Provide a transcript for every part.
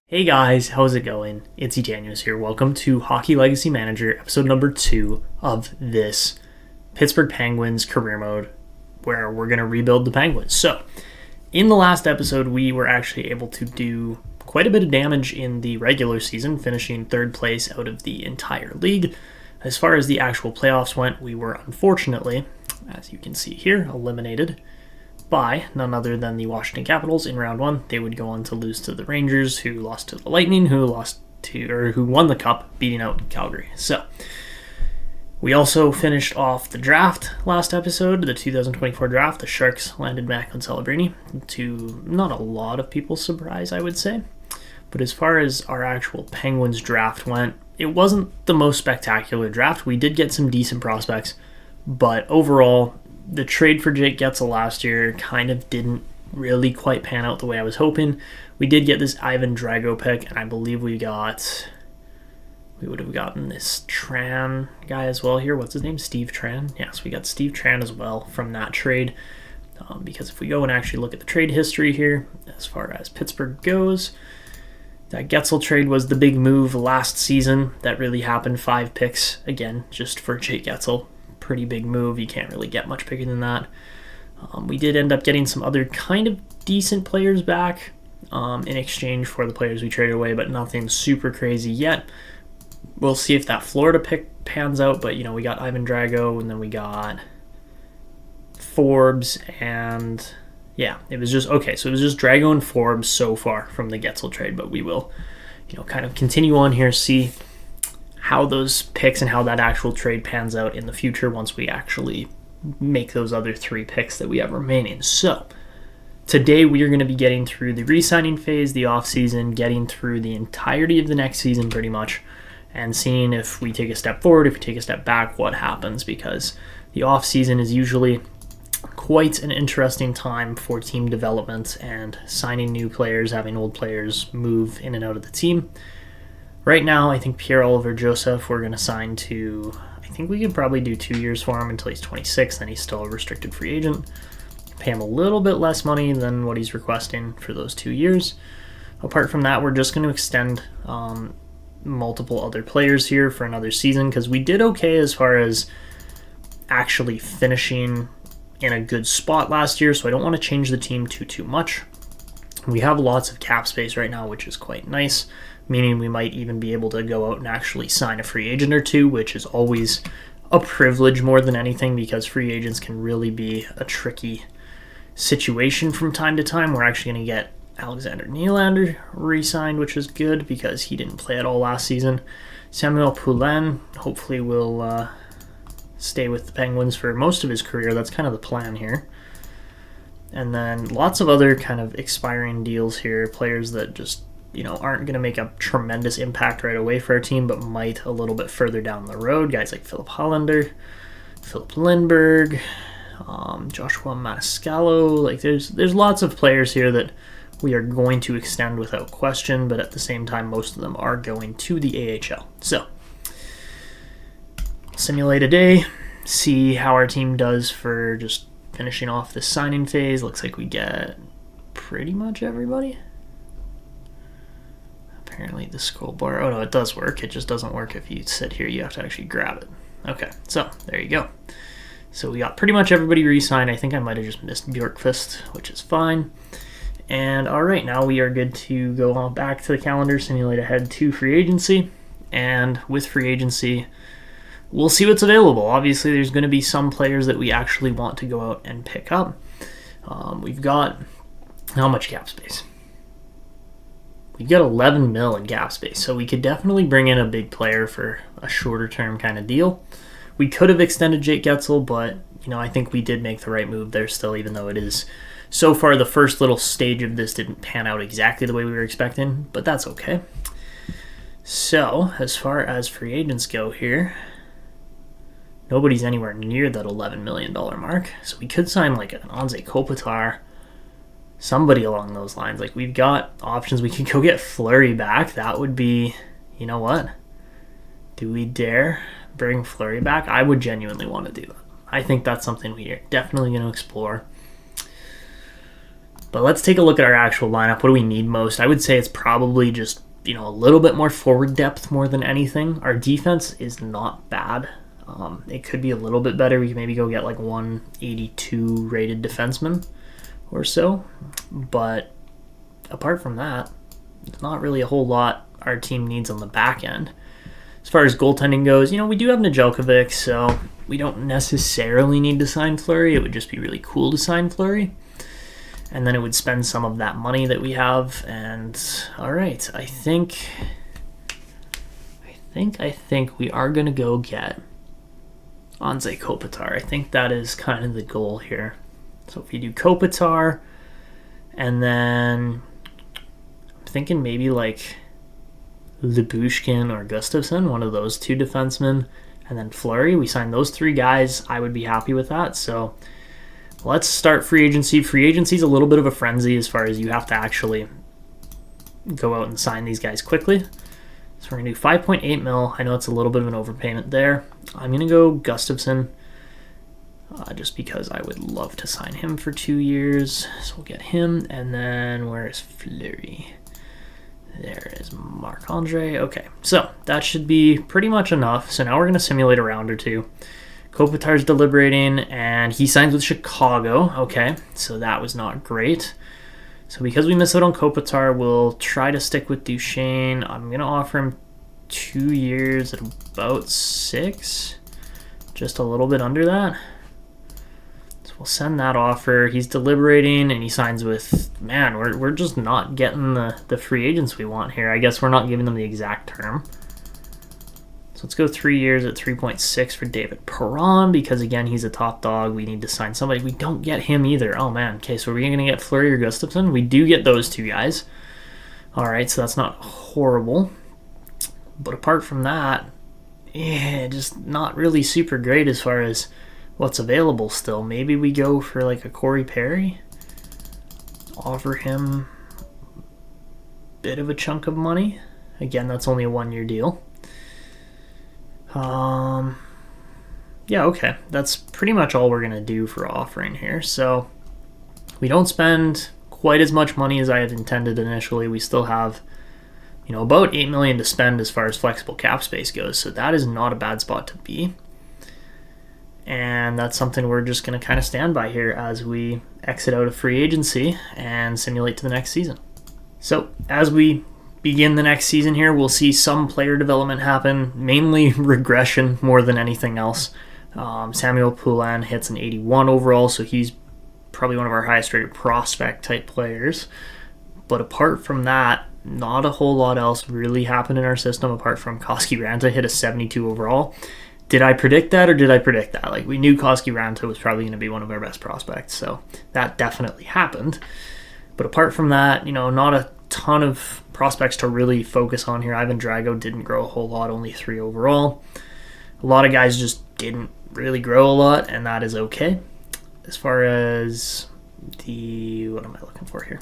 Hey guys, how's it going? It's Etanyos here. Welcome to Hockey Legacy Manager, episode number 2 of this Pittsburgh Penguins career mode, where we're going to rebuild the Penguins. So, in the last episode, we were actually able to do quite a bit of damage in the regular season, finishing third place out of the entire league. As far as the actual playoffs went, we were unfortunately, as you can see here, eliminated by none other than the Washington Capitals in round 1. They would go on to lose to the Rangers, who lost to the Lightning, who won the Cup, beating out Calgary. So we also finished off the draft last episode, the 2024 draft. The Sharks landed Mac on Celebrini, to not a lot of people's surprise, I would say. But as far as our actual Penguins draft went, it wasn't the most spectacular draft. We did get some decent prospects, but overall, the trade for Jake Guentzel last year kind of didn't really quite pan out the way I was hoping. We did get this Ivan Drago pick, and I believe we would have gotten this Tran guy as well here. What's his name? Steve Tran? Yes, we got Steve Tran as well from that trade. Because if we go and actually look at the trade history here, as far as Pittsburgh goes, that Guentzel trade was the big move last season that really happened. 5 picks, again, just for Jake Guentzel. Pretty big move. You can't really get much bigger than that. We did end up getting some other kind of decent players back in exchange for the players we traded away, but nothing super crazy yet. We'll see if that Florida pick pans out, but we got Ivan Drago, and then we got Forbes, and yeah, it was just Drago and Forbes so far from the Guentzel trade, but we will kind of continue on here, see how those picks and how that actual trade pans out in the future once we actually make those other 3 picks that we have remaining. So, today we are going to be getting through the resigning phase, the offseason, getting through the entirety of the next season pretty much, and seeing if we take a step forward, if we take a step back, what happens, because the offseason is usually quite an interesting time for team development and signing new players, having old players move in and out of the team. Right now, I think Pierre-Olivier Joseph, we're going to sign to, I think we could probably do 2 years for him until he's 26, then he's still a restricted free agent. Pay him a little bit less money than what he's requesting for those 2 years. Apart from that, we're just going to extend multiple other players here for another season, because we did okay as far as actually finishing in a good spot last year, so I don't want to change the team too much. We have lots of cap space right now, which is quite nice, meaning we might even be able to go out and actually sign a free agent or two, which is always a privilege more than anything, because free agents can really be a tricky situation from time to time. We're actually going to get Alexander Nylander re-signed, which is good because he didn't play at all last season. Samuel Poulin hopefully will stay with the Penguins for most of his career. That's kind of the plan here. And then lots of other kind of expiring deals here, players that just aren't going to make a tremendous impact right away for our team, but might a little bit further down the road. Guys like Philip Hollander, Philip Lindbergh, Joshua Maniscalco. Like there's lots of players here that we are going to extend without question, but at the same time, most of them are going to the AHL. So, simulate a day, see how our team does for just finishing off the signing phase. Looks like we get pretty much everybody. Apparently the scroll bar, oh no, it does work. It just doesn't work if you sit here. You have to actually grab it. Okay, so there you go. So we got pretty much everybody re-signed. I think I might have just missed Bjorkqvist, which is fine. And all right, now we are good to go on back to the calendar, simulate ahead to free agency. And with free agency, we'll see what's available. Obviously, there's going to be some players that we actually want to go out and pick up. We've got how much cap space? We've got 11 mil in cap space, so we could definitely bring in a big player for a shorter term kind of deal. We could have extended Jake Guentzel, but I think we did make the right move there still, even though it is so far the first little stage of this didn't pan out exactly the way we were expecting, but that's okay. So, as far as free agents go here, nobody's anywhere near that $11 million mark, so we could sign like an Anze Kopitar, somebody along those lines. Like, we've got options. We could go get Fleury back. That would be, you know what? Do we dare bring Fleury back? I would genuinely want to do that. I think that's something we are definitely going to explore. But let's take a look at our actual lineup. What do we need most? I would say it's probably just, a little bit more forward depth more than anything. Our defense is not bad. It could be a little bit better. We could maybe go get like 182 rated defenseman or so. But apart from that, there's not really a whole lot our team needs on the back end. As far as goaltending goes, we do have Nedeljkovic, so we don't necessarily need to sign Fleury. It would just be really cool to sign Fleury. And then it would spend some of that money that we have. And all right, I think we are going to go get Anze Kopitar. I think that is kind of the goal here. So if you do Kopitar, and then I'm thinking maybe like Lyubushkin or Gustafsson, one of those two defensemen, and then Fleury. We sign those three guys. I would be happy with that. So let's start free agency. Free agency is a little bit of a frenzy as far as you have to actually go out and sign these guys quickly. So we're going to do 5.8 mil. I know it's a little bit of an overpayment there. I'm going to go Gustafsson just because I would love to sign him for 2 years. So we'll get him. And then where is Fleury? There is Marc-Andre. Okay, so that should be pretty much enough. So now we're going to simulate a round or two. Kopitar's deliberating, and he signs with Chicago. Okay, so that was not great. So because we missed out on Kopitar, we'll try to stick with Duchesne. I'm going to offer him 2 years at about 6. Just a little bit under that. So we'll send that offer. He's deliberating, and he signs with, man, we're just not getting the free agents we want here. I guess we're not giving them the exact term. So let's go 3 years at 3.6 for David Perron because, again, he's a top dog. We need to sign somebody. We don't get him either. Oh, man. Okay, so are we going to get Fleury or Gustafsson? We do get those two guys. All right, so that's not horrible. But apart from that, just not really super great as far as what's available still. Maybe we go for like a Corey Perry. Offer him a bit of a chunk of money. Again, that's only a 1-year deal. Yeah, okay. That's pretty much all we're going to do for offering here. So we don't spend quite as much money as I had intended initially. We still have, about $8 million to spend as far as flexible cap space goes. So that is not a bad spot to be. And that's something we're just going to kind of stand by here as we exit out of free agency and simulate to the next season. So as we begin the next season here, we'll see some player development happen, mainly regression more than anything else. Samuel Poulin hits an 81 overall, so he's probably one of our highest rated prospect type players. But apart from that, not a whole lot else really happened in our system apart from Koski Ranta hit a 72 overall. Did I predict that or did I predict that? Like, we knew Koski Ranta was probably going to be one of our best prospects, so that definitely happened. But apart from that, not a ton of prospects to really focus on here. Ivan Drago didn't grow a whole lot, only 3 overall. A lot of guys just didn't really grow a lot, and that is okay. As far as what am I looking for here?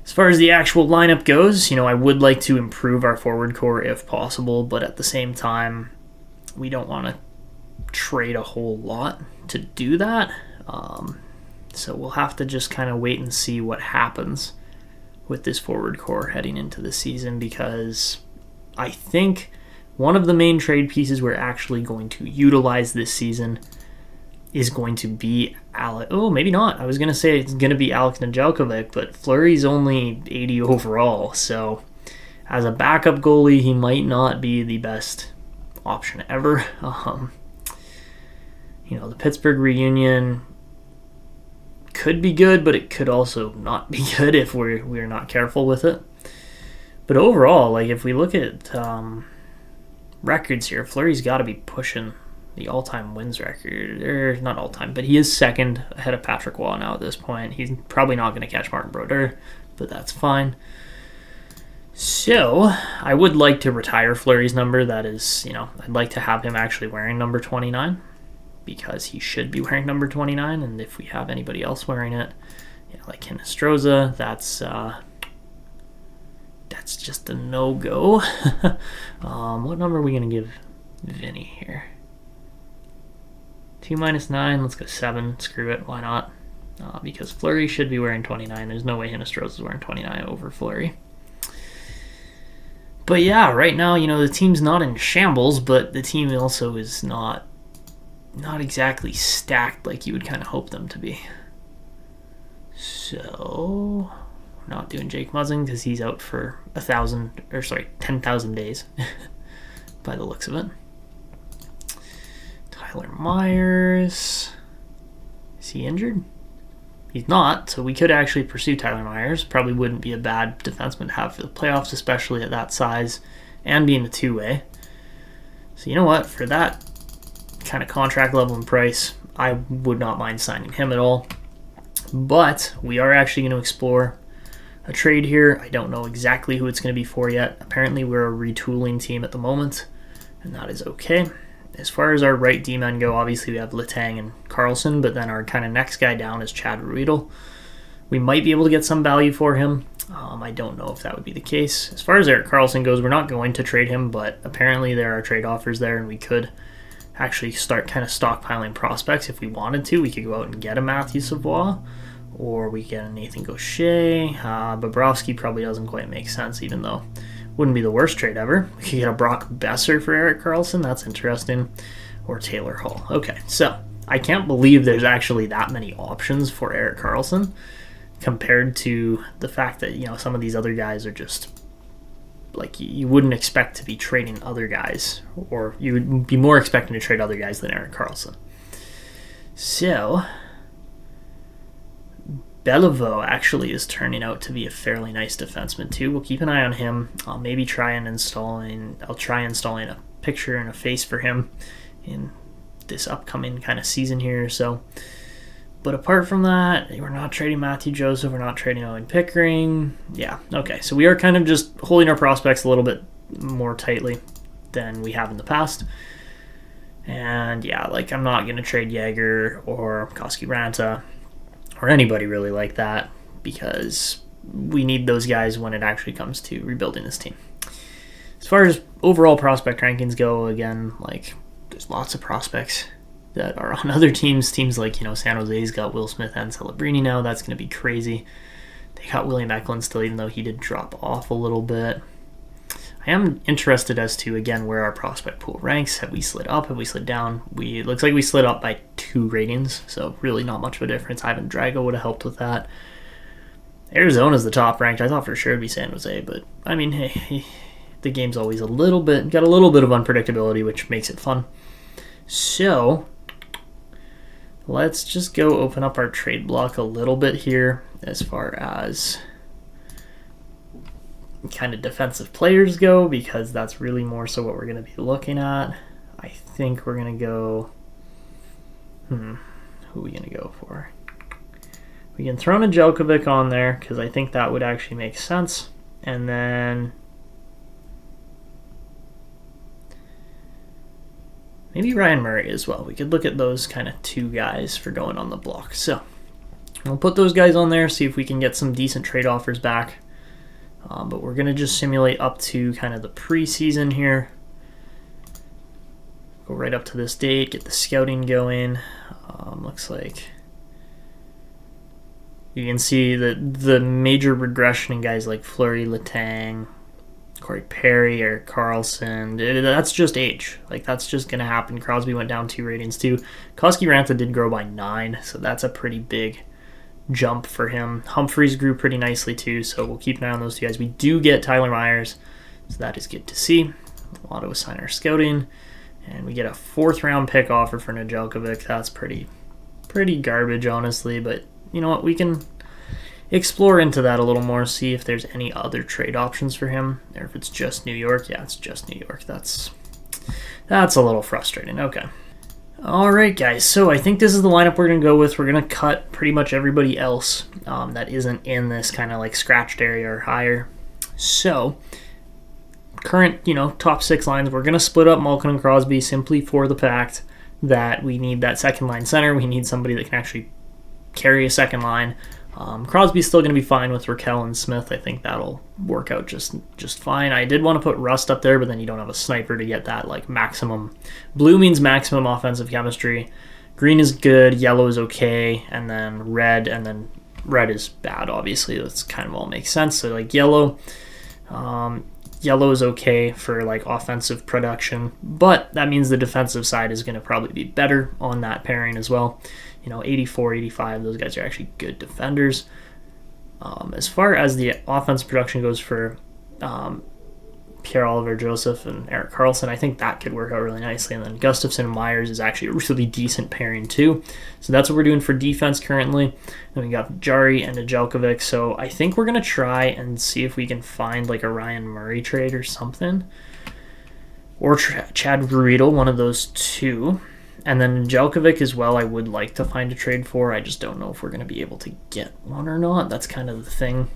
As far as the actual lineup goes, I would like to improve our forward core if possible, but at the same time, we don't want to trade a whole lot to do that. So we'll have to just kind of wait and see what happens with this forward core heading into the season, because I think one of the main trade pieces we're actually going to utilize this season is going to be Alec. Oh, maybe not. I was going to say it's going to be Alex Nedeljkovic, but Fleury's only 80 overall, so as a backup goalie, he might not be the best option ever. The Pittsburgh reunion could be good, but it could also not be good if we're not careful with it. But overall, like, if we look at records here, Fleury's got to be pushing the all-time wins record. Or not all-time, but he is second ahead of Patrick Waugh now at this point. He's probably not going to catch Martin Brodeur, but that's fine. So I would like to retire Fleury's number. That is, I'd like to have him actually wearing number 29, because he should be wearing number 29, and if we have anybody else wearing it, like Hinostroza, that's just a no-go. What number are we going to give Vinny here? 2 minus 9, let's go 7. Screw it, why not? because Fleury should be wearing 29. There's no way Hinostroza is wearing 29 over Fleury. But yeah, right now, the team's not in shambles, but the team also is not exactly stacked like you would kind of hope them to be. So we're not doing Jake Muzzin because he's out for 10,000 days by the looks of it. Tyler Myers, is he injured? He's not, so we could actually pursue Tyler Myers. Probably wouldn't be a bad defenseman to have for the playoffs, especially at that size and being a two-way. So you know what? For that kind of contract level and price, I would not mind signing him at all. But we are actually going to explore a trade here. I don't know exactly who it's going to be for yet. Apparently we're a retooling team at the moment, and that is okay. As far as our right D-men go, obviously we have Letang and Carlson, but then our kind of next guy down is Chad Ruedel. We might be able to get some value for him. I don't know if that would be the case. As far as Erik Karlsson goes, we're not going to trade him, but apparently there are trade offers there, and we could actually start kind of stockpiling prospects if we wanted to. We could go out and get a Matthew Savoie, or we get a Nathan Gaucher. Bobrovsky probably doesn't quite make sense, even though wouldn't be the worst trade ever. We could get a Brock Besser for Erik Karlsson. That's interesting. Or Taylor Hall. Okay, so I can't believe there's actually that many options for Erik Karlsson compared to the fact that, some of these other guys are just like you wouldn't expect to be trading other guys, or you would be more expecting to trade other guys than Erik Karlsson. So Beliveau actually is turning out to be a fairly nice defenseman too. We'll keep an eye on him. I'll try installing a picture and a face for him in this upcoming kind of season here. So, but apart from that, we're not trading Matthew Joseph. We're not trading Owen Pickering. Yeah, okay. So we are kind of just holding our prospects a little bit more tightly than we have in the past. And yeah, I'm not going to trade Jäger or Koski Ranta or anybody really like that, because we need those guys when it actually comes to rebuilding this team. As far as overall prospect rankings go, again, there's lots of prospects that are on other teams like, San Jose's got Will Smith and Celebrini now. That's going to be crazy. They got William Eklund still, even though he did drop off a little bit. I am interested as to, again, where our prospect pool ranks. Have we slid up? Have we slid down? It looks like we slid up by 2 ratings, so really not much of a difference. Ivan Drago would have helped with that. Arizona's the top ranked. I thought for sure it'd be San Jose, but I mean, hey, the game's always got a little bit of unpredictability, which makes it fun. So let's just go open up our trade block a little bit here as far as kind of defensive players go, because that's really more so what we're going to be looking at. I think we're going to go who are we going to go for? We can throw Nedeljkovic on there because I think that would actually make sense, and then maybe Ryan Murray as well. We could look at those kind of 2 guys for going on the block. So we'll put those guys on there, see if we can get some decent trade offers back. But we're going to just simulate up to kind of the preseason here. Go right up to this date, get the scouting going. Looks like you can see the major regression in guys like Fleury, Letang, Corey Perry, Erik Karlsson. That's just age. That's just going to happen. Crosby went down 2 ratings too. Koski Ranta did grow by 9, so that's a pretty big jump for him. Humphreys grew pretty nicely too, so we'll keep an eye on those 2 guys. We do get Tyler Myers, so that is good to see. We'll auto-assign our scouting, and we get a 4th round pick offer for Nedeljkovic. That's pretty garbage, honestly, but you know what? We can explore into that a little more, see if there's any other trade options for him, or if it's just New York. Yeah, it's just New York. That's a little frustrating. Okay. Alright guys, so I think this is the lineup we're going to go with. We're going to cut pretty much everybody else that isn't in this kind of scratched area or higher. So, current, top 6 lines, we're going to split up Malkin and Crosby simply for the fact that we need that second line center. We need somebody that can actually carry a second line. Crosby's still going to be fine with Raquel and Smith. I think that'll work out just fine. I did want to put Rust up there, but then you don't have a sniper to get that maximum. Blue means maximum offensive chemistry. green is good, yellow is okay, and then red is bad, obviously. That's kind of all makes sense. So like yellow is okay for like offensive production, but that means the defensive side is going to probably be better on that pairing as well. 84, 85, those guys are actually good defenders. As far as the offense production goes for Pierre-Olivier Joseph and Erik Karlsson, I think that could work out really nicely. And then Gustafsson and Myers is actually a really decent pairing too. So that's what we're doing for defense currently. Then we got Jari and Nedeljkovic. So I think we're going to try and see if we can find like a Ryan Murray trade or something. Or Chad Riedel, one of those two. And then Nedeljkovic as well, I would like to find a trade for. I just don't know if we're going to be able to get one or not. That's kind of the thing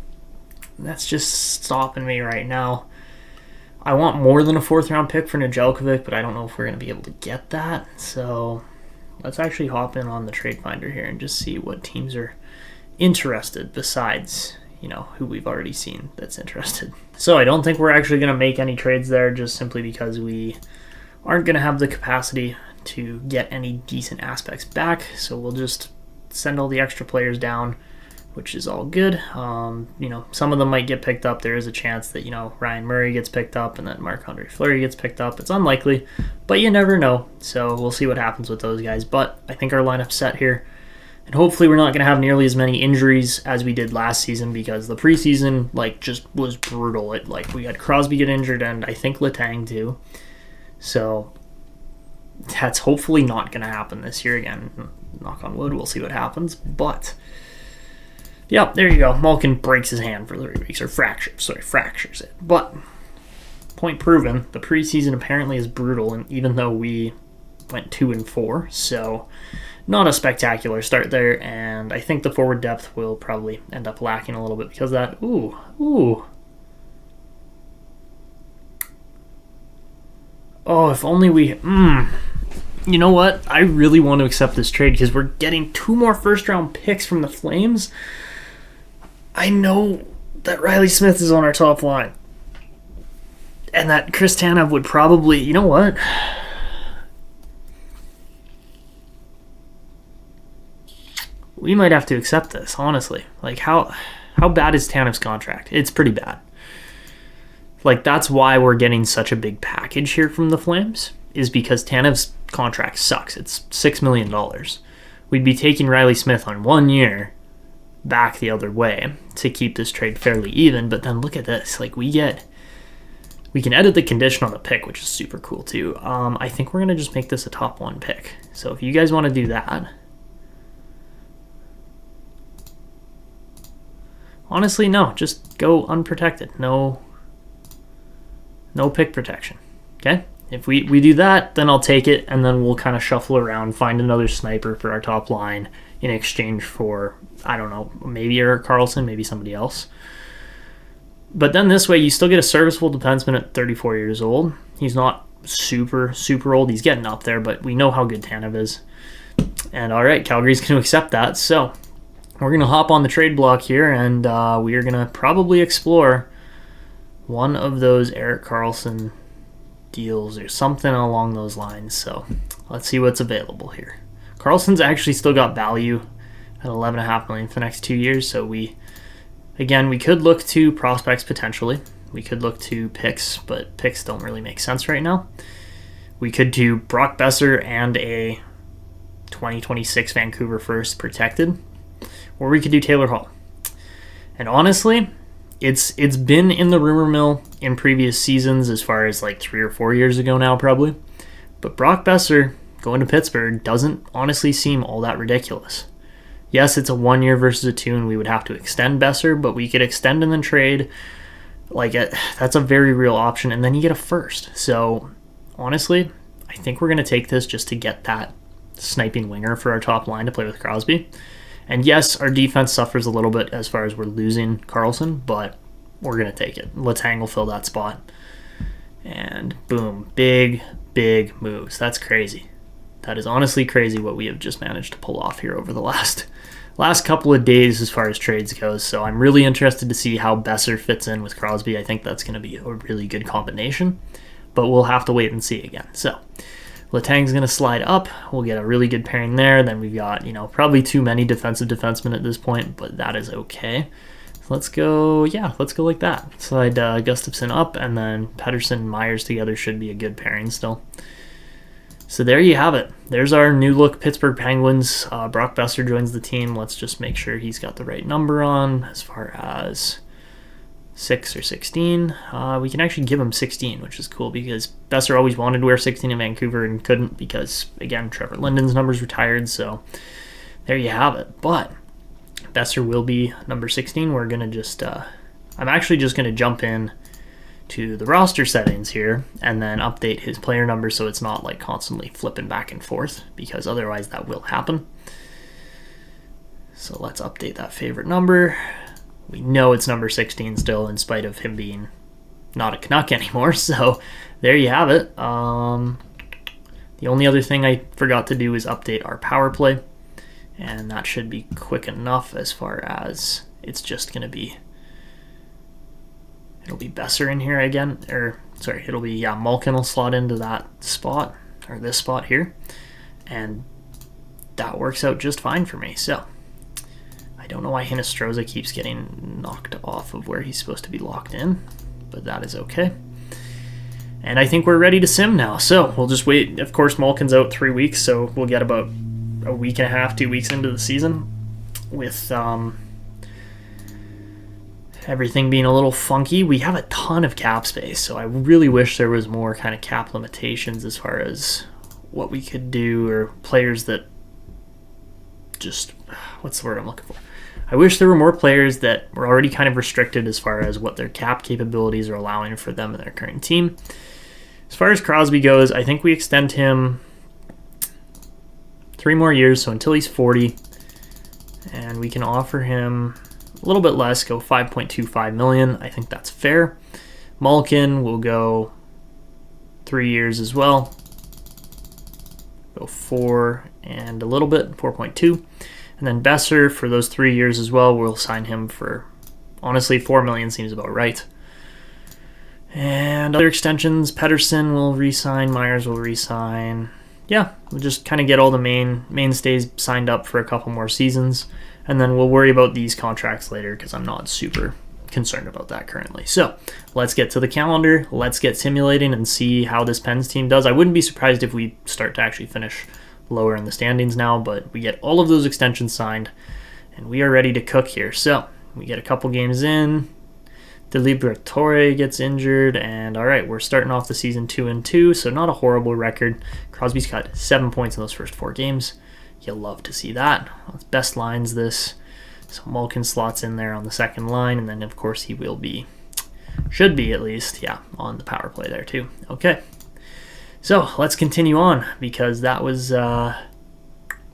that's just stopping me right now. I want more than a 4th-round pick for Nedeljkovic, but I don't know if we're going to be able to get that. So let's actually hop in on the trade finder here and just see what teams are interested besides, who we've already seen that's interested. So I don't think we're actually going to make any trades there just simply because we aren't going to have the capacity to get any decent aspects back. So we'll just send all the extra players down, which is all good. Some of them might get picked up. There is a chance that, Ryan Murray gets picked up and then Marc-Andre Fleury gets picked up. It's unlikely, but you never know. So we'll see what happens with those guys. But I think our lineup's set here. And hopefully we're not going to have nearly as many injuries as we did last season because the preseason, just was brutal. We had Crosby get injured and I think Letang too. So that's hopefully not going to happen this year again. Knock on wood, we'll see what happens. But yeah, there you go. Malkin breaks his hand for 3 weeks, or fractures it. But, point proven, the preseason apparently is brutal, and even though we went 2-4, so not a spectacular start there, and I think the forward depth will probably end up lacking a little bit because of that. Ooh. Oh, if only we... You know what? I really want to accept this trade because we're getting 2 more first-round picks from the Flames. I know that Riley Smith is on our top line. And that Chris Tanev would probably... You know what? We might have to accept this, honestly. How bad is Tanev's contract? It's pretty bad. That's why we're getting such a big package here from the Flames, is because Tanev's contract sucks. It's $6 million. We'd be taking Riley Smith on 1 year back the other way to keep this trade fairly even, but then look at this. We can edit the condition on the pick, which is super cool too. I think we're going to just make this a top 1 pick. So if you guys want to do that, honestly, no, just go unprotected. No pick protection. Okay? If we do that, then I'll take it, and then we'll kind of shuffle around, find another sniper for our top line in exchange for, I don't know, maybe Erik Karlsson, maybe somebody else. But then this way, you still get a serviceable defenseman at 34 years old. He's not super, super old. He's getting up there, but we know how good Tanev is. And all right, Calgary's going to accept that. So we're going to hop on the trade block here, and we are going to probably explore one of those Erik Karlsson deals or something along those lines. So let's see what's available here. Karlsson's actually still got value at $11.5 million for the next 2 years. So we could look to prospects potentially. We could look to picks, but picks don't really make sense right now. We could do Brock Besser and a 2026 Vancouver first protected, or we could do Taylor Hall. And honestly, it's been in the rumor mill in previous seasons as far as 3 or 4 years ago now probably. But Brock Besser going to Pittsburgh doesn't honestly seem all that ridiculous. Yes, it's a 1 year versus a 2, and we would have to extend Besser, but we could extend and then trade. That's a very real option, and then you get a first. So honestly, I think we're going to take this just to get that sniping winger for our top line to play with Crosby. And yes, our defense suffers a little bit as far as we're losing Karlsson, but we're going to take it. Letang will fill that spot. And boom, big moves. That's crazy. That is honestly crazy what we have just managed to pull off here over the last couple of days as far as trades goes. So I'm really interested to see how Besser fits in with Crosby. I think that's going to be a really good combination, but we'll have to wait and see again. So Letang's going to slide up. We'll get a really good pairing there. Then we've got, probably too many defensive defensemen at this point, but that is okay. So let's go like that. Slide Gustafsson up, and then Pettersson and Myers together should be a good pairing still. So there you have it. There's our new look Pittsburgh Penguins. Brock Besser joins the team. Let's just make sure he's got the right number on as far as 6 or 16. We can actually give him 16, which is cool because Besser always wanted to wear 16 in Vancouver and couldn't because, again, Trevor Linden's number's retired. So there you have it. But Besser will be number 16. We're going to just... I'm actually just going to jump in to the roster settings here and then update his player number so it's not like constantly flipping back and forth, because otherwise that will happen. So let's update that favorite number. We know it's number 16 still, in spite of him being not a Canuck anymore. So there you have it. The only other thing I forgot to do is update our power play, and that should be quick enough as far as it's just going to be... It'll be Besser in here again, it'll be, Malkin will slot into that spot, or this spot here, and that works out just fine for me. So, I don't know why Hinostroza keeps getting knocked off of where he's supposed to be locked in, but that is okay. And I think we're ready to sim now, so we'll just wait. Of course, Malkin's out 3 weeks, so we'll get about a week and a half, 2 weeks into the season with... everything being a little funky. We have a ton of cap space, so I really wish there was more kind of cap limitations as far as what we could do, or players that just, what's the word I'm looking for? I wish there were more players that were already kind of restricted as far as what their cap capabilities are allowing for them and their current team. As far as Crosby goes, I think we extend him 3 more years, so until he's 40, and we can offer him a little bit less, go $5.25 million. I think that's fair. Malkin will go 3 years as well. Go 4 and a little bit, 4.2. And then Besser, for those 3 years as well, we'll sign him for, honestly, $4 million seems about right. And other extensions, Pettersson will re-sign, Myers will re-sign. Yeah, we'll just kind of get all the mainstays signed up for a couple more seasons. And then we'll worry about these contracts later because I'm not super concerned about that currently. So let's get to the calendar. Let's get simulating and see how this Pens team does. I wouldn't be surprised if we start to actually finish lower in the standings now, but we get all of those extensions signed and we are ready to cook here. So we get a couple games in. De Liberatore gets injured, and all right, we're starting off the season 2-2, so not a horrible record. Crosby's got 7 points in those first 4 games. You'll love to see that. Well, best lines this. So Malkin slots in there on the second line, and then of course he will be, should be at least, on the power play there too. Okay, so let's continue on because that was not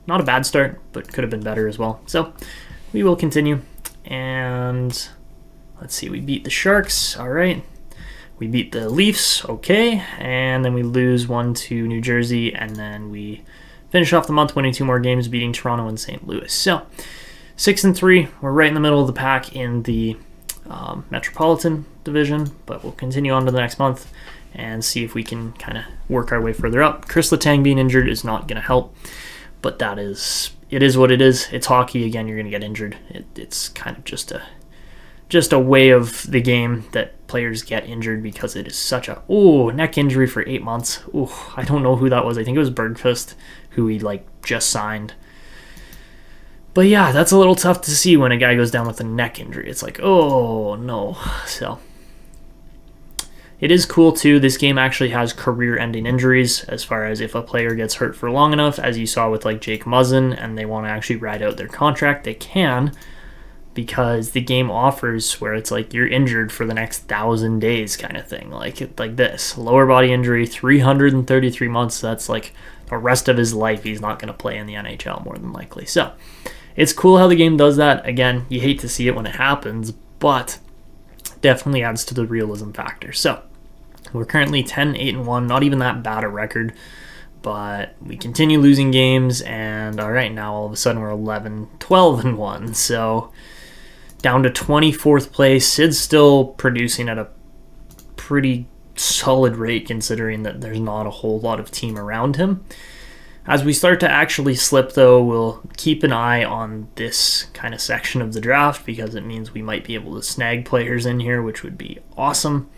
a bad start, but could have been better as well. So we will continue, and let's see, we beat the Sharks, all right. We beat the Leafs, okay, and then we lose 1 to New Jersey, and then we finish off the month winning 2 more games, beating Toronto and St. Louis. So 6-3, we're right in the middle of the pack in the Metropolitan Division, but we'll continue on to the next month and see if we can kind of work our way further up. Chris Letang being injured is not going to help, but it is what it is. It's hockey. Again, you're going to get injured. It's kind of just a way of the game that players get injured because it is such a neck injury for 8 months. I don't know who that was. I think it was Bergfist, who he just signed. But yeah, that's a little tough to see when a guy goes down with a neck injury. It's like, oh no. So it is cool too. This game actually has career-ending injuries as far as if a player gets hurt for long enough, as you saw with Jake Muzzin, and they want to actually ride out their contract, they can. Because the game offers where it's you're injured for the next 1,000 days kind of thing. Like this. Lower body injury, 333 months. That's the rest of his life he's not going to play in the NHL more than likely. So it's cool how the game does that. Again, you hate to see it when it happens, but definitely adds to the realism factor. So we're currently 10-8-1. Not even that bad a record. But we continue losing games. And all right, now all of a sudden we're 11-12-1. So... down to 24th place. Sid's still producing at a pretty solid rate considering that there's not a whole lot of team around him. As we start to actually slip, though, we'll keep an eye on this kind of section of the draft because it means we might be able to snag players in here, which would be awesome.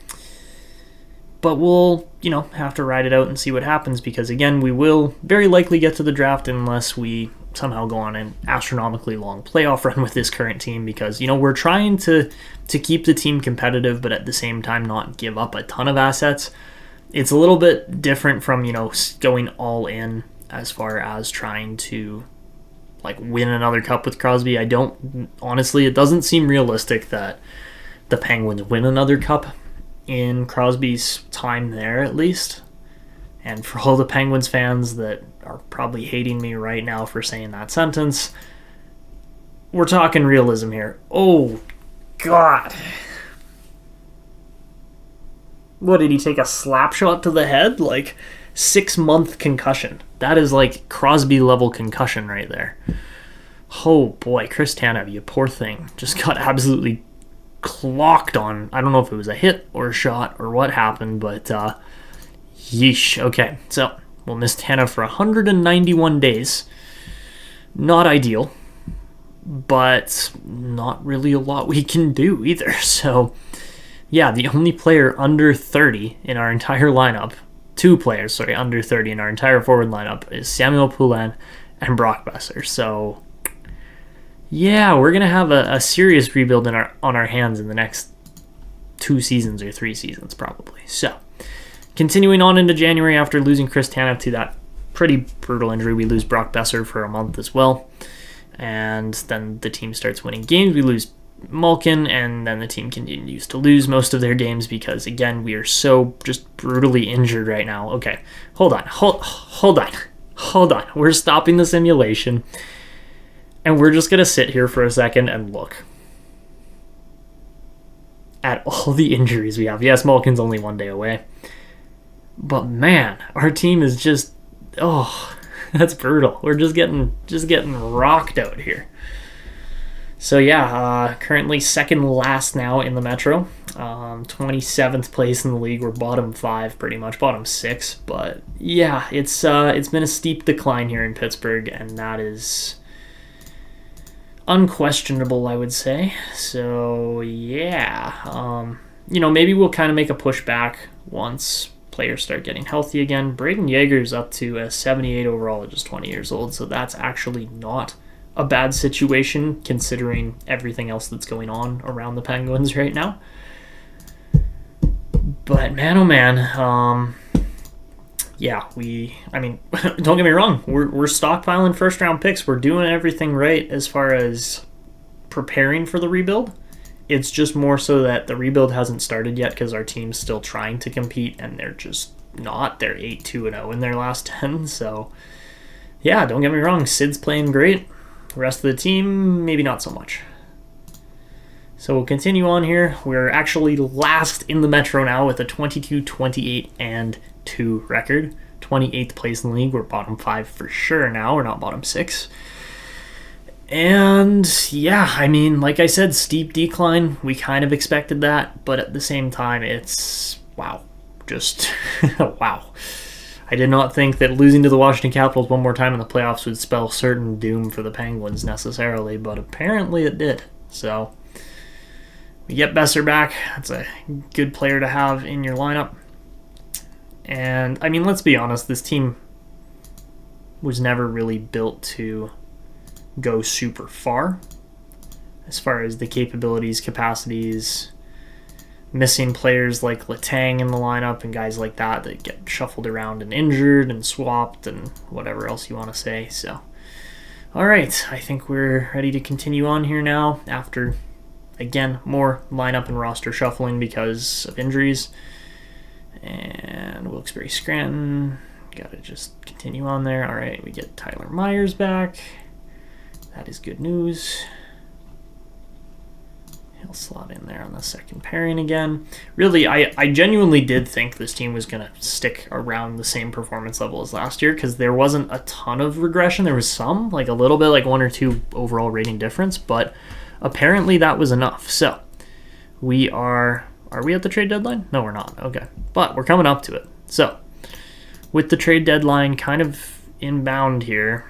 But we'll, have to ride it out and see what happens because, again, we will very likely get to the draft unless we somehow go on an astronomically long playoff run with this current team because, we're trying to keep the team competitive but at the same time not give up a ton of assets. It's a little bit different from, going all in as far as trying to win another cup with Crosby. Honestly, it doesn't seem realistic that the Penguins win another cup in Crosby's time there, at least. And for all the Penguins fans that are probably hating me right now for saying that sentence, we're talking realism here. Oh, God. What, did he take a slap shot to the head? 6-month concussion. That is Crosby-level concussion right there. Oh, boy. Chris Tanev, you poor thing. Just got absolutely clocked on. I don't know if it was a hit or a shot or what happened, but yeesh. Okay, so we'll miss Tanev for 191 days. Not ideal, but not really a lot we can do either. So, yeah, the only player under 30 in our entire lineup, two players, under 30 in our entire forward lineup is Samuel Poulin and Brock Besser. So, yeah, we're going to have a serious rebuild on our hands in the next 2 seasons or 3 seasons probably. So, continuing on into January after losing Chris Tanev to that pretty brutal injury, we lose Brock Besser for a month as well. And then the team starts winning games. We lose Malkin, and then the team continues to lose most of their games because, again, we are so just brutally injured right now. Okay, hold on. We're stopping the simulation, and we're just going to sit here for a second and look at all the injuries we have. Yes, Malkin's only 1 day away, but man, our team is just, that's brutal. We're just getting rocked out here. So yeah, currently second last now in the Metro, 27th place in the league. We're bottom 5, pretty much bottom 6. But yeah, it's been a steep decline here in Pittsburgh, and that is unquestionable, I would say. So yeah, maybe we'll kind of make a push back once players start getting healthy again. Braden Yeager's up to a 78 overall at just 20 years old, so that's actually not a bad situation considering everything else that's going on around the Penguins right now. But man, oh man, yeah, don't get me wrong, we're stockpiling first round picks. We're doing everything right as far as preparing for the rebuild. It's just more so that the rebuild hasn't started yet because our team's still trying to compete and they're just not. They're 8-2-0 in their last 10. So yeah, don't get me wrong, Sid's playing great. The rest of the team, maybe not so much. So we'll continue on here. We're actually last in the Metro now with a 22-28-2 record. 28th place in the league. We're bottom 5 for sure now. We're not bottom 6. And yeah, like I said, steep decline. We kind of expected that, but at the same time, it's wow. Just wow. I did not think that losing to the Washington Capitals one more time in the playoffs would spell certain doom for the Penguins necessarily, but apparently it did. So we get Besser back. That's a good player to have in your lineup. And, let's be honest, this team was never really built to go super far as far as the capabilities, capacities, missing players like Letang in the lineup and guys like that get shuffled around and injured and swapped and whatever else you want to say. So, all right, I think we're ready to continue on here now after, again, more lineup and roster shuffling because of injuries. And Wilkes-Barre Scranton, got to just continue on there. All right, we get Tyler Myers back. That is good news. He'll slot in there on the second pairing again. Really, I genuinely did think this team was going to stick around the same performance level as last year because there wasn't a ton of regression. There was some, a little bit, 1 or 2 overall rating difference, but apparently that was enough. So we are Are we at the trade deadline? No, we're not. Okay. But we're coming up to it. So, with the trade deadline kind of inbound here,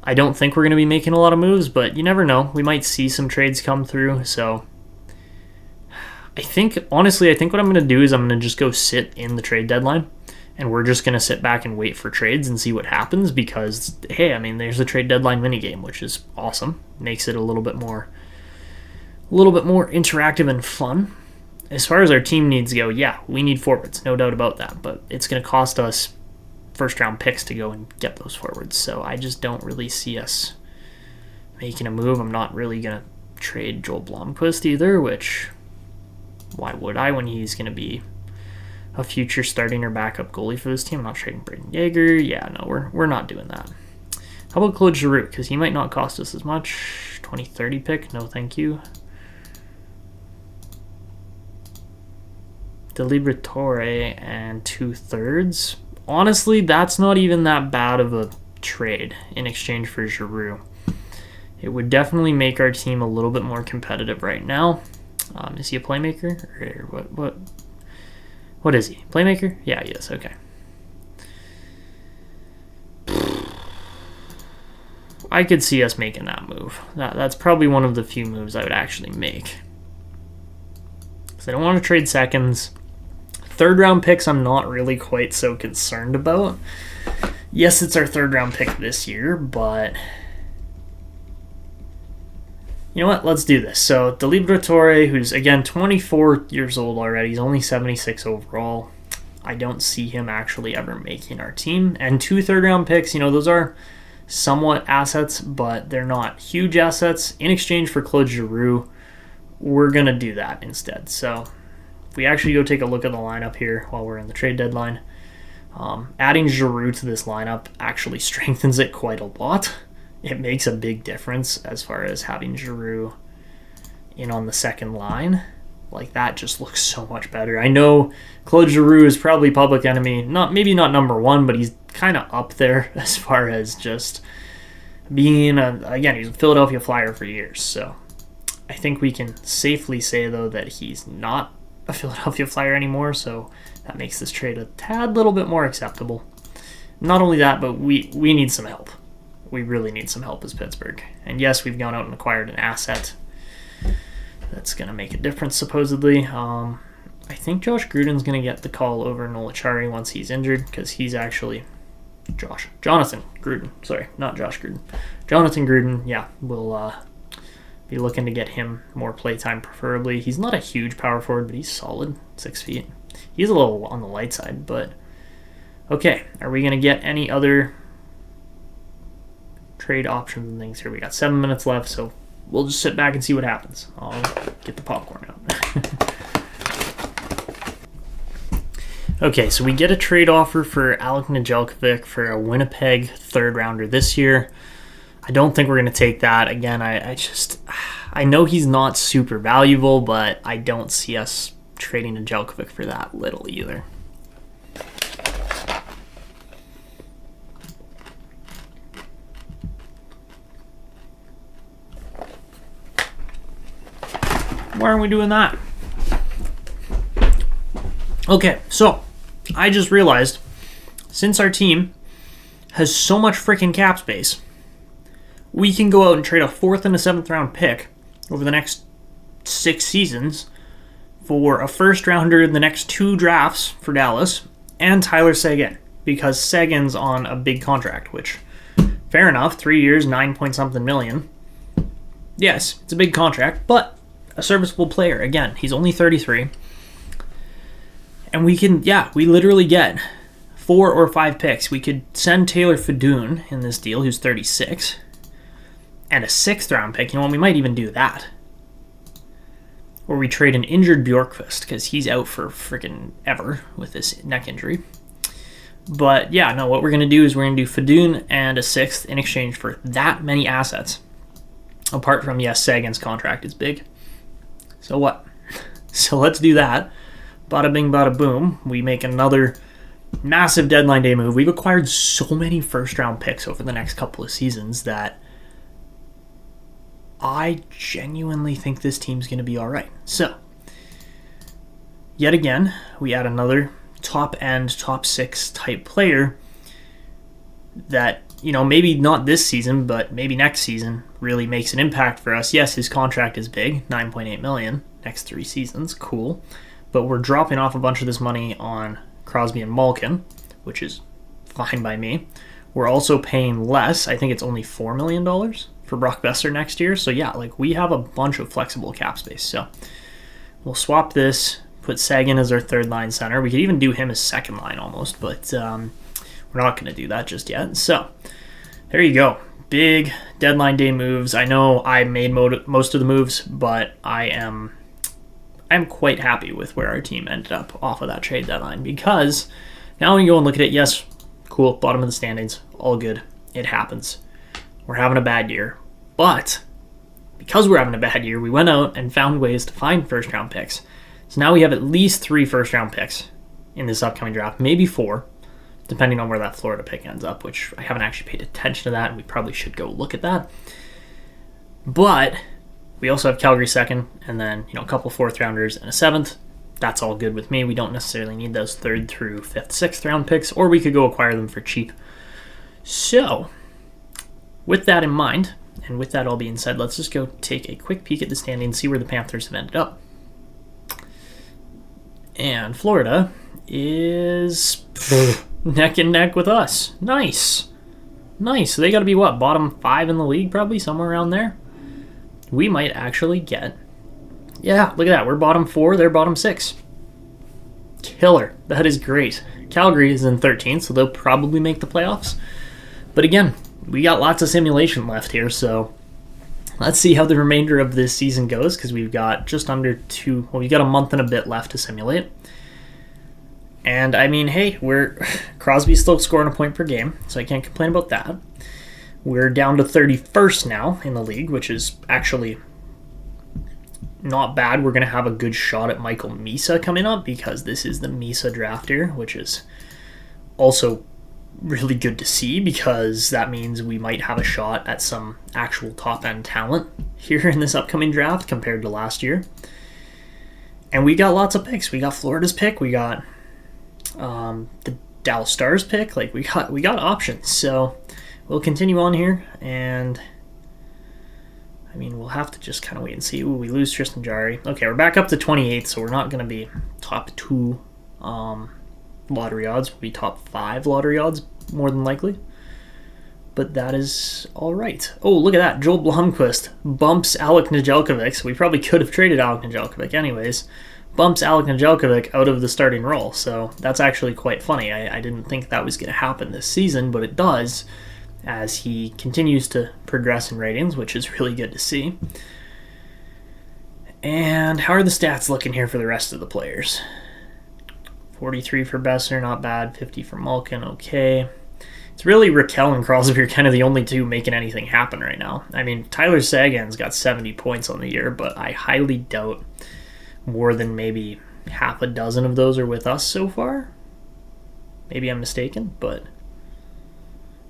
I don't think we're going to be making a lot of moves, but you never know. We might see some trades come through. So, honestly, I think what I'm going to do is I'm going to just go sit in the trade deadline, and we're just going to sit back and wait for trades and see what happens because, hey, I mean, there's a trade deadline minigame, which is awesome. Makes it a little bit more interactive and fun. As far as our team needs go, yeah, we need forwards, no doubt about that, but it's going to cost us first-round picks to go and get those forwards, so I just don't really see us making a move. I'm not really going to trade Joel Blomqvist either, which, why would I when he's going to be a future starting or backup goalie for this team? I'm not trading Braden Yeager. Yeah, no, we're not doing that. How about Claude Giroux? Because he might not cost us as much. 2030 pick, no thank you. Delibratore and 2/3. Honestly, that's not even that bad of a trade in exchange for Giroux. It would definitely make our team a little bit more competitive right now. Is he a playmaker? Or what is he? Playmaker? Yeah, he is. Okay. I could see us making that move. That's probably one of the few moves I would actually make. Because I don't want to trade seconds. Third-round picks I'm not really quite so concerned about. Yes, it's our third-round pick this year, but you know what? Let's do this. So, Delibratore, who's, again, 24 years old already. He's only 76 overall. I don't see him actually ever making our team. And 2 third-round picks, those are somewhat assets, but they're not huge assets. In exchange for Claude Giroux, we're going to do that instead. So, if we actually go take a look at the lineup here while we're in the trade deadline, adding Giroux to this lineup actually strengthens it quite a lot. It makes a big difference as far as having Giroux in on the second line. Like, that just looks so much better. I know Claude Giroux is probably public enemy, maybe not number one, but he's kind of up there as far as just being, again, he's a Philadelphia Flyer for years. So I think we can safely say, though, that he's not a Philadelphia Flyer anymore, so that makes this trade a tad little bit more acceptable. Not only that, but we need some help. We really need some help as Pittsburgh. And yes, we've gone out and acquired an asset that's going to make a difference, supposedly. I think Josh Gruden's going to get the call over Noel Acciari once he's injured, because he's actually Jonathan Gruden. Sorry, not Josh Gruden. Jonathan Gruden, yeah, will be looking to get him more playtime, preferably. He's not a huge power forward, but he's solid, 6 feet. He's a little on the light side, but okay. Are we going to get any other trade options and things here? We got 7 minutes left, so we'll just sit back and see what happens. I'll get the popcorn out. Okay, so we get a trade offer for Alec Nedeljkovic for a Winnipeg third rounder this year. I don't think we're going to take that. Again, I know he's not super valuable, but I don't see us trading Nedeljkovic for that little either. Why aren't we doing that? Okay, so I just realized, since our team has so much freaking cap space, we can go out and trade a 4th and a 7th round pick over the next 6 seasons for a first rounder in the next 2 drafts for Dallas and Tyler Seguin, because Seguin's on a big contract, which, fair enough, 3 years, 9-point-something million. Yes, it's a big contract, but a serviceable player. Again, he's only 33. And we literally get 4 or 5 picks. We could send Taylor Fedun in this deal, who's 36, and a 6th round pick. You know what? We might even do that. Or we trade an injured Bjorkqvist, because he's out for freaking ever with this neck injury. But yeah, no, what we're going to do is we're going to do Fedun and a 6th in exchange for that many assets. Apart from, yes, Sagan's contract is big. So what? So let's do that. Bada bing, bada boom. We make another massive deadline day move. We've acquired so many first round picks over the next couple of seasons that I genuinely think this team's going to be all right. So yet again, we add another top-end, top-6 type player that, maybe not this season, but maybe next season really makes an impact for us. Yes, his contract is big, $9.8 million, next 3 seasons, cool. But we're dropping off a bunch of this money on Crosby and Malkin, which is fine by me. We're also paying less. I think it's only $4 million for Brock Besser next year. So yeah, we have a bunch of flexible cap space. So we'll swap this, put Sagan as our third line center. We could even do him as second line almost, but we're not going to do that just yet. So there you go. Big deadline day moves. I know I made most of the moves, but I'm quite happy with where our team ended up off of that trade deadline, because now when you go and look at it, yes, cool, bottom of the standings, all good. It happens. We're having a bad year. But because we're having a bad year, we went out and found ways to find first-round picks. So now we have at least 3 first-round picks in this upcoming draft, maybe 4, depending on where that Florida pick ends up, which I haven't actually paid attention to that, and we probably should go look at that. But we also have Calgary second, and then a couple 4th-rounders and a 7th. That's all good with me. We don't necessarily need those 3rd through 5th, 6th round picks, or we could go acquire them for cheap. So, with that in mind, and with that all being said, let's just go take a quick peek at the standings, see where the Panthers have ended up. And Florida is neck and neck with us. Nice. So they got to be, bottom 5 in the league, probably, somewhere around there? We might actually get... Yeah, look at that. We're bottom 4, they're bottom 6. Killer. That is great. Calgary is in 13th, so they'll probably make the playoffs. But again, we got lots of simulation left here, so let's see how the remainder of this season goes, because we've got just under we've got a month and a bit left to simulate. And I mean, hey, Crosby's still scoring a point per game, so I can't complain about that. We're down to 31st now in the league, which is actually not bad. We're going to have a good shot at Michael Misa coming up, because this is the Misa draft year, which is also really good to see, because that means we might have a shot at some actual top-end talent here in this upcoming draft compared to last year. And we got lots of picks. We got Florida's pick. We got the Dallas Stars pick. We got options. So we'll continue on here, and I mean, we'll have to just kind of wait and see. Ooh, we lose Tristan Jarry. Okay, we're back up to 28th, so we're not going to be top 2 lottery odds. We'll be top 5 lottery odds, more than likely. But that is all right. Oh, look at that. Joel Blomqvist bumps Alec Nedeljkovic. So we probably could have traded Alec Nedeljkovic anyways. Bumps Alec Nedeljkovic out of the starting role. So that's actually quite funny. I didn't think that was going to happen this season, but it does, as he continues to progress in ratings, which is really good to see. And how are the stats looking here for the rest of the players? 43 for Besser, not bad. 50 for Malkin, okay. It's really Raquel and Crosby are kind of the only two making anything happen right now. I mean, Tyler Sagan's got 70 points on the year, but I highly doubt more than maybe half a dozen of those are with us so far. Maybe I'm mistaken, but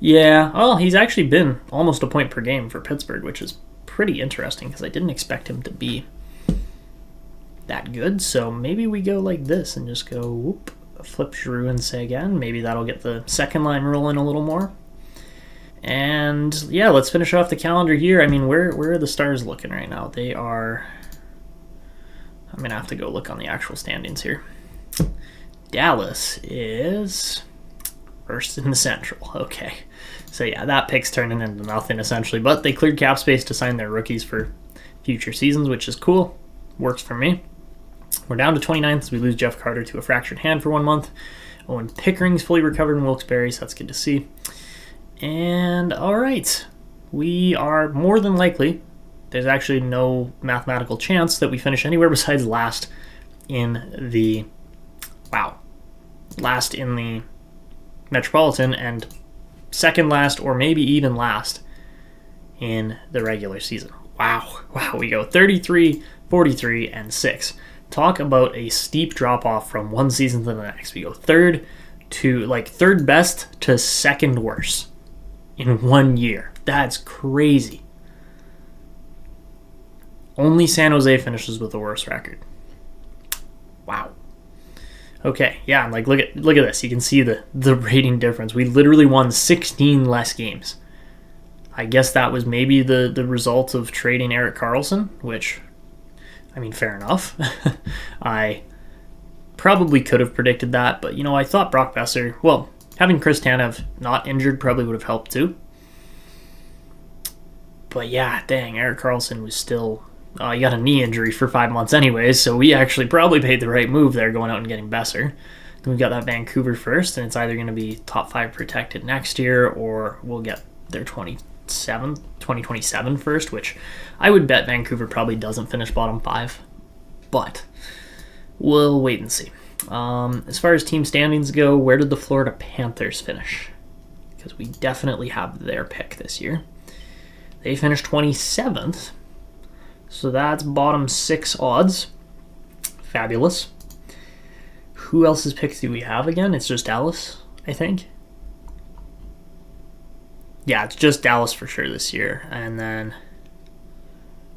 yeah, well, he's actually been almost a point per game for Pittsburgh, which is pretty interesting because I didn't expect him to be that good. So maybe we go like this and just go whoop, flip Giroux and Sagan. Maybe that'll get the second line rolling a little more. And yeah, let's finish off the calendar here. I mean, where are the Stars looking right now? They are... I'm going to have to go look on the actual standings here. Dallas is first in the Central. Okay. So yeah, that pick's turning into nothing essentially, but they cleared cap space to sign their rookies for future seasons, which is cool. Works for me. We're down to 29th as we lose Jeff Carter to a fractured hand for 1 month. Owen Pickering's fully recovered in Wilkes-Barre, so that's good to see. And all right, we are more than likely, there's actually no mathematical chance that we finish anywhere besides last in the Metropolitan and second last or maybe even last in the regular season. Wow, we go 33, 43, and 6. Talk about a steep drop-off from one season to the next. We go third best to second worst in 1 year. That's crazy. Only San Jose finishes with the worst record. Wow. Okay, yeah, like look at this. You can see the rating difference. We literally won 16 less games. I guess that was maybe the result of trading Erik Karlsson, which, I mean, fair enough. I probably could have predicted that, but I thought Brock Besser, well, having Chris Tanev not injured probably would have helped too. But yeah, dang, Erik Karlsson was still, he got a knee injury for 5 months anyways, so we actually probably paid the right move there going out and getting Besser. Then we got that Vancouver first, and it's either going to be top 5 protected next year, or we'll get their 2027 first, which I would bet Vancouver probably doesn't finish bottom 5. But we'll wait and see. As far as team standings go, where did the Florida Panthers finish? Because we definitely have their pick this year. They finished 27th, so that's bottom 6 odds. Fabulous. Who else's picks do we have again? It's just Dallas, I think. Yeah, it's just Dallas for sure this year. And then,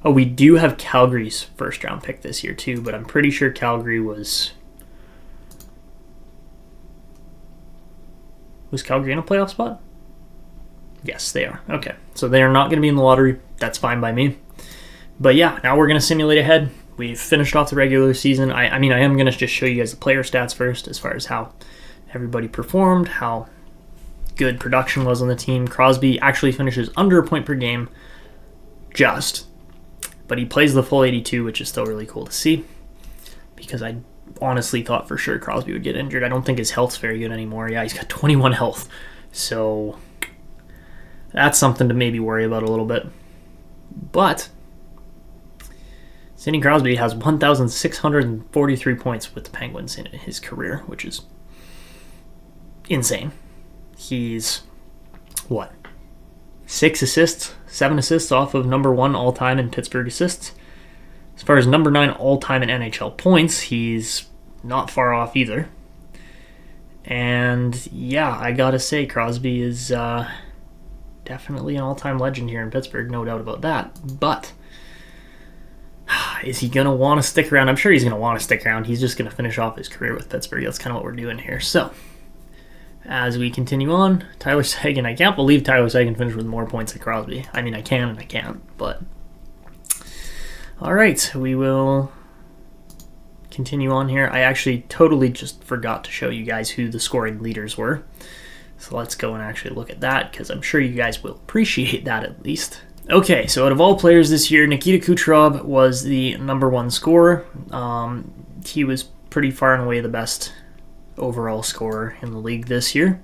we do have Calgary's first round pick this year too, but I'm pretty sure Calgary was Calgary in a playoff spot? Yes, they are. Okay, so they are not going to be in the lottery. That's fine by me. But yeah, now we're going to simulate ahead. We've finished off the regular season. I am going to just show you guys the player stats first as far as how everybody performed, how good production was on the team. Crosby actually finishes under a point per game, but he plays the full 82, which is still really cool to see, because I honestly thought for sure Crosby would get injured. I don't think his health's very good anymore. Yeah, he's got 21 health, so that's something to maybe worry about a little bit. But Sidney Crosby has 1,643 points with the Penguins in his career, which is insane. He's, 6 assists, 7 assists off of number 1 all-time in Pittsburgh assists. As far as number 9 all-time in NHL points, he's not far off either. And yeah, I gotta say, Crosby is definitely an all-time legend here in Pittsburgh, no doubt about that. But is he going to want to stick around? I'm sure he's going to want to stick around. He's just going to finish off his career with Pittsburgh. That's kind of what we're doing here. So, as we continue on, Tyler Seguin. I can't believe Tyler Seguin finished with more points than Crosby. I mean, I can and I can't, but all right, we will continue on here. I actually totally just forgot to show you guys who the scoring leaders were. So let's go and actually look at that, because I'm sure you guys will appreciate that at least. Okay, so out of all players this year, Nikita Kucherov was the number 1 scorer. He was pretty far and away the best overall scorer in the league this year.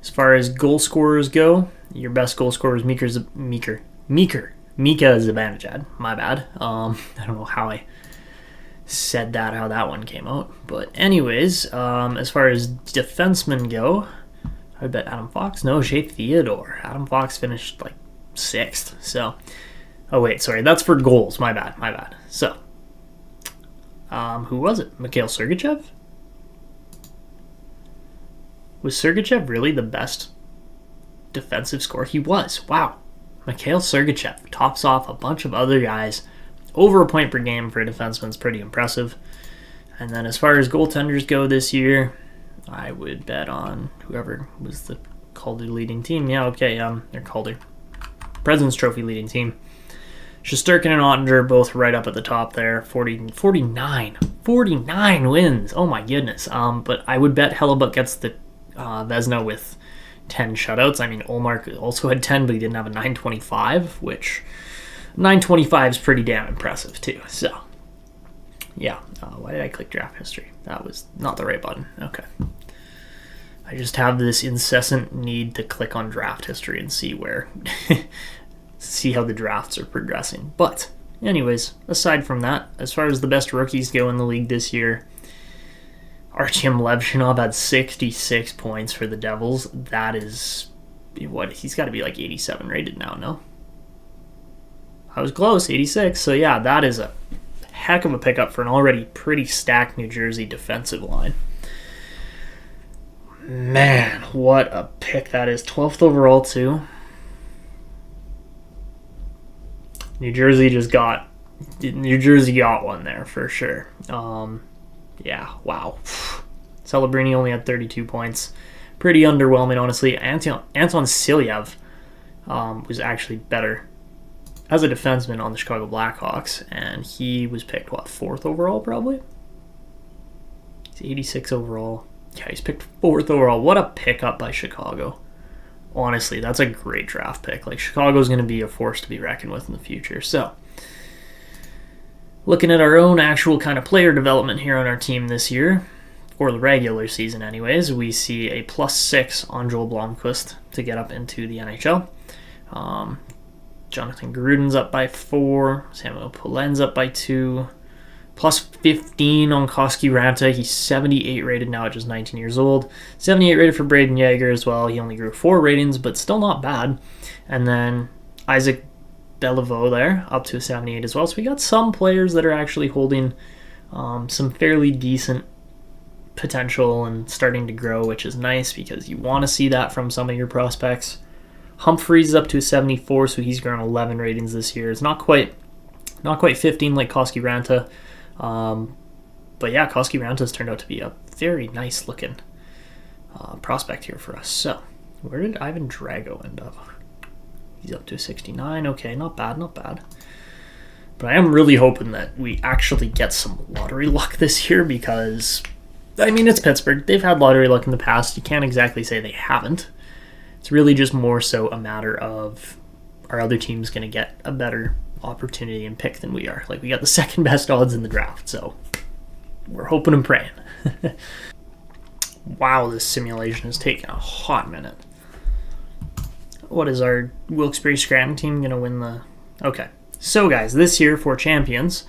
As far as goal scorers go, your best goal scorer was Mika Zibanejad. My bad. I don't know how I said that, how that one came out. But anyways, as far as defensemen go, I bet Adam Fox. No, Shea Theodore. Adam Fox finished 6th. So, that's for goals. My bad. So, who was it? Mikhail Sergachev? Was Sergachev really the best defensive scorer? He was. Wow. Mikhail Sergachev tops off a bunch of other guys. Over a point per game for a defenseman is pretty impressive. And then as far as goaltenders go this year, I would bet on whoever was the Calder leading team. Yeah, okay, they're Calder. President's Trophy leading team. Shesterkin and Ottinger both right up at the top there. 49 wins. Oh my goodness. But I would bet Hellebuck gets the Vezina with 10 shutouts. I mean, Ullmark also had 10, but he didn't have a 925, which 925 is pretty damn impressive too. So, yeah. Why did I click draft history? That was not the right button. Okay. I just have this incessant need to click on draft history and see see how the drafts are progressing. But anyways, aside from that, as far as the best rookies go in the league this year, Artyom Levchinov had 66 points for the Devils. That is, he's got to be 87 rated now, no? I was close, 86. So yeah, that is a heck of a pickup for an already pretty stacked New Jersey defensive line. Man, what a pick that is. 12th overall, too. New Jersey got one there for sure. Yeah, wow. Celebrini only had 32 points. Pretty underwhelming, honestly. Anton Silyev was actually better as a defenseman on the Chicago Blackhawks, and he was picked, 4th overall, probably? He's 86 overall. Yeah, he's picked 4th overall. What a pickup by Chicago. Honestly, that's a great draft pick. Like, Chicago's going to be a force to be reckoned with in the future. So, looking at our own actual kind of player development here on our team this year, or the regular season anyways, we see a +6 on Joel Blomqvist to get up into the NHL. Jonathan Gruden's up by 4. Samuel Polen's up by 2. +15 on Koski Ranta. He's 78 rated now at just 19 years old. 78 rated for Braden Yeager as well. He only grew 4 ratings, but still not bad. And then Isaac Beliveau there, up to a 78 as well. So we got some players that are actually holding some fairly decent potential and starting to grow, which is nice because you want to see that from some of your prospects. Humphreys is up to a 74, so he's grown 11 ratings this year. It's not quite 15 like Koski Ranta. But yeah, Koski Ranta's turned out to be a very nice looking prospect here for us. So, where did Ivan Drago end up? He's up to a 69. Okay, not bad. But I am really hoping that we actually get some lottery luck this year because, I mean, it's Pittsburgh. They've had lottery luck in the past. You can't exactly say they haven't. It's really just more so a matter of our other team's going to get a better opportunity and pick than we are. Like, we got the second best odds in the draft, so we're hoping and praying. Wow, this simulation has taken a hot minute. What is our Wilkes-Barre Scranton team going to win the... Okay, so guys, this year for champions,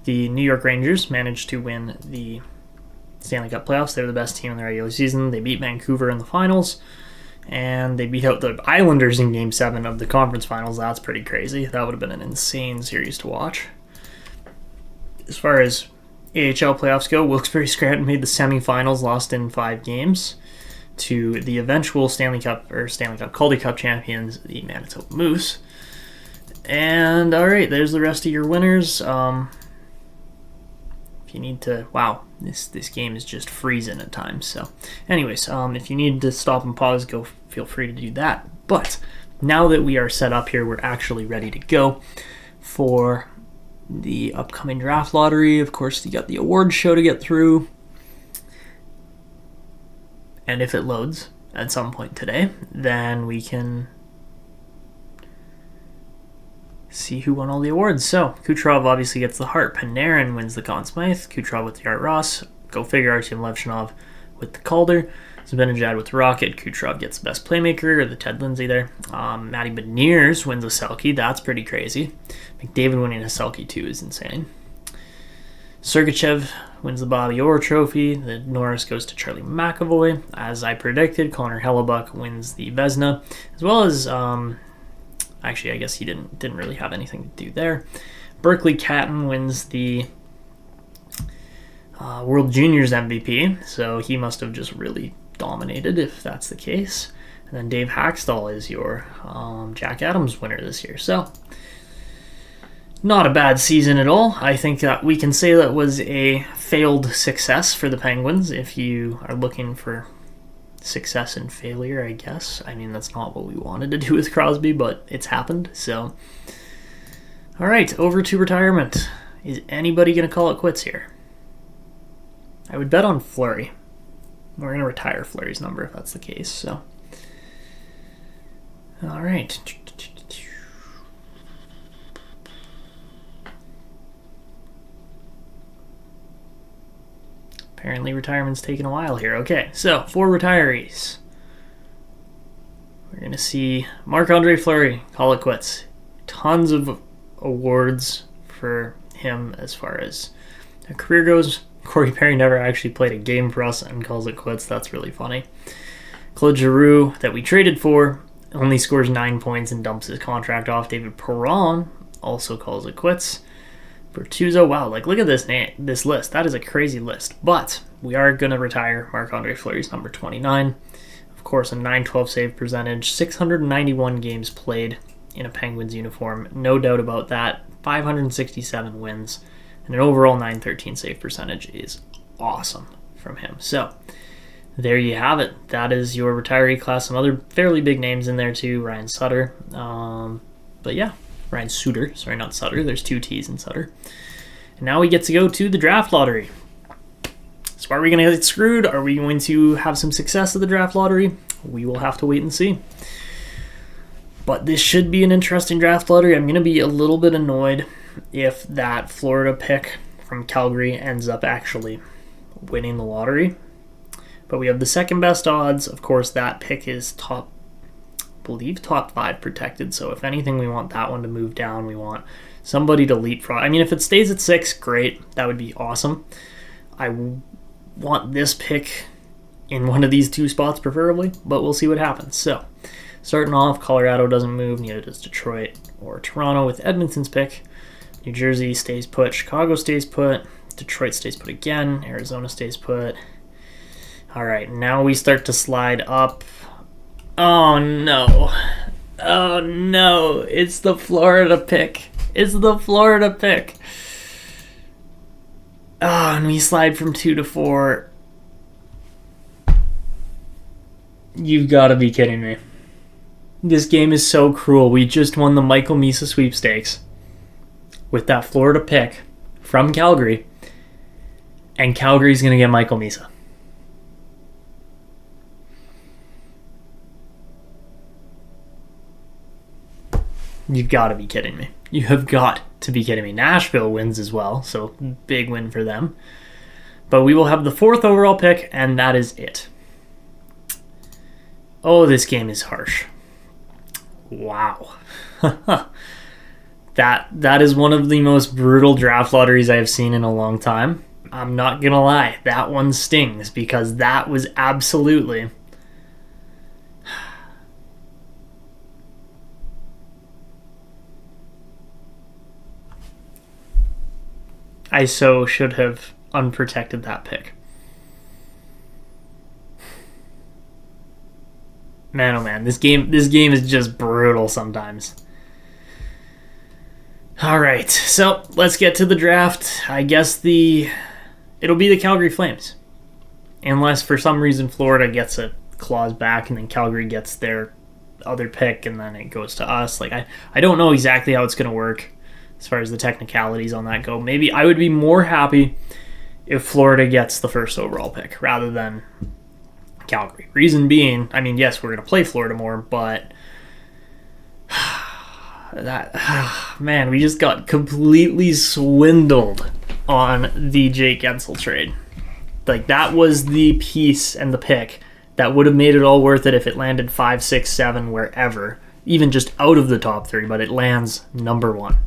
the New York Rangers managed to win the Stanley Cup playoffs. They were the best team in the regular season. They beat Vancouver in the finals, and they beat out the Islanders in Game 7 of the conference finals. That's pretty crazy. That would have been an insane series to watch. As far as AHL playoffs go, Wilkes-Barre Scranton made the semifinals, lost in 5 games to the eventual Stanley Cup Calder Cup champions, the Manitoba Moose. And alright, there's the rest of your winners. If you need to... Wow, this game is just freezing at times. So anyways, if you need to stop and pause, feel free to do that. But now that we are set up here, we're actually ready to go for the upcoming draft lottery. Of course, you got the awards show to get through. And if it loads at some point today, then we can see who won all the awards. So, Kucherov obviously gets the Hart. Panarin wins the Conn Smythe. Kucherov with the Art Ross. Go figure, Artyom Levchinov with the Calder. Zibanejad with the Rocket. Kucherov gets the Best Playmaker, or the Ted Lindsay there. Matty Beniers wins the Selke. That's pretty crazy. McDavid winning a Selke too is insane. Sergachev wins the Bobby Orr Trophy. The Norris goes to Charlie McAvoy. As I predicted, Connor Hellebuck wins the Vezina, as well as... Actually, I guess he didn't really have anything to do there. Berkeley Catton wins the World Juniors MVP, so he must have just really dominated if that's the case. And then Dave Haxtell is your Jack Adams winner this year. So, not a bad season at all. I think that we can say that was a failed success for the Penguins if you are looking for success and failure, I guess. I mean, that's not what we wanted to do with Crosby, but it's happened, so. Alright, over to retirement. Is anybody going to call it quits here? I would bet on Fleury. We're going to retire Fleury's number if that's the case, so. Alright. Apparently retirement's taking a while here. Okay, so for retirees, we're going to see Marc-Andre Fleury call it quits. Tons of awards for him as far as a career goes. Corey Perry never actually played a game for us and calls it quits. That's really funny. Claude Giroux, that we traded for, only scores 9 points and dumps his contract off. David Perron also calls it quits. Bertuzzo, wow, like look at this list. That is a crazy list. But we are going to retire Marc-Andre Fleury's number 29. Of course, a .912 save percentage, 691 games played in a Penguins uniform. No doubt about that. 567 wins. And an overall .913 save percentage is awesome. from him. So there you have it. That is your retiree class. Some other fairly big names in there too. Ryan Sutter. But yeah, Ryan Suter. Sorry, not Sutter. There's 2 T's in Sutter. And now we get to go to the draft lottery. So are we going to get screwed? Are we going to have some success at the draft lottery? We will have to wait and see. But this should be an interesting draft lottery. I'm going to be a little bit annoyed if that Florida pick from Calgary ends up actually winning the lottery. But we have the second best odds. Of course, that pick is top 5 protected. So if anything, we want that one to move down. We want somebody to leapfrog. I mean, if it stays at 6, great. That would be awesome. I want this pick in one of these 2 spots preferably, but we'll see what happens. So starting off, Colorado doesn't move, neither does Detroit or Toronto with Edmonton's pick. New Jersey stays put, Chicago stays put, Detroit stays put again, Arizona stays put. All right, now we start to slide up. Oh no. Oh no, it's the Florida pick. It's the Florida pick. Oh, and we slide from 2 to 4. You've got to be kidding me. This game is so cruel. We just won the Michael Misa sweepstakes with that Florida pick from Calgary, and Calgary's going to get Michael Misa. You've got to be kidding me. You have got to be kidding me. Nashville wins as well, so big win for them. But we will have the 4th overall pick, and that is it. Oh, this game is harsh. Wow. That is one of the most brutal draft lotteries I have seen in a long time. I'm not going to lie. That one stings because that was absolutely... I so should have unprotected that pick. Man, oh man, this game is just brutal sometimes. All right, so let's get to the draft. I guess it'll be the Calgary Flames, unless for some reason Florida gets a clause back and then Calgary gets their other pick and then it goes to us. Like I don't know exactly how it's going to work as far as the technicalities on that go. Maybe I would be more happy if Florida gets the 1st overall pick rather than Calgary. Reason being, I mean, yes, we're going to play Florida more, but man, we just got completely swindled on the Jake Gensel trade. Like, that was the piece and the pick that would have made it all worth it if it landed 5, 6, 7, wherever, even just out of the top 3, but it lands number 1.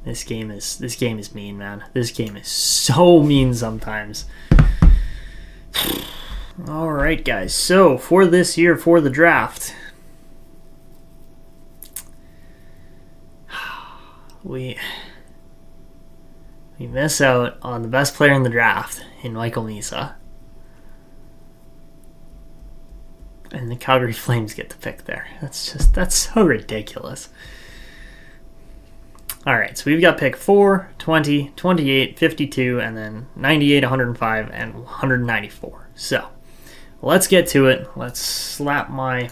This game is mean, man. This game is so mean sometimes. All right, guys. So for this year, for the draft, we miss out on the best player in the draft in Michael Misa, and the Calgary Flames get the pick there. That's so ridiculous. All right, so we've got pick 4, 20, 28, 52, and then 98, 105, and 194. So let's get to it. Let's slap my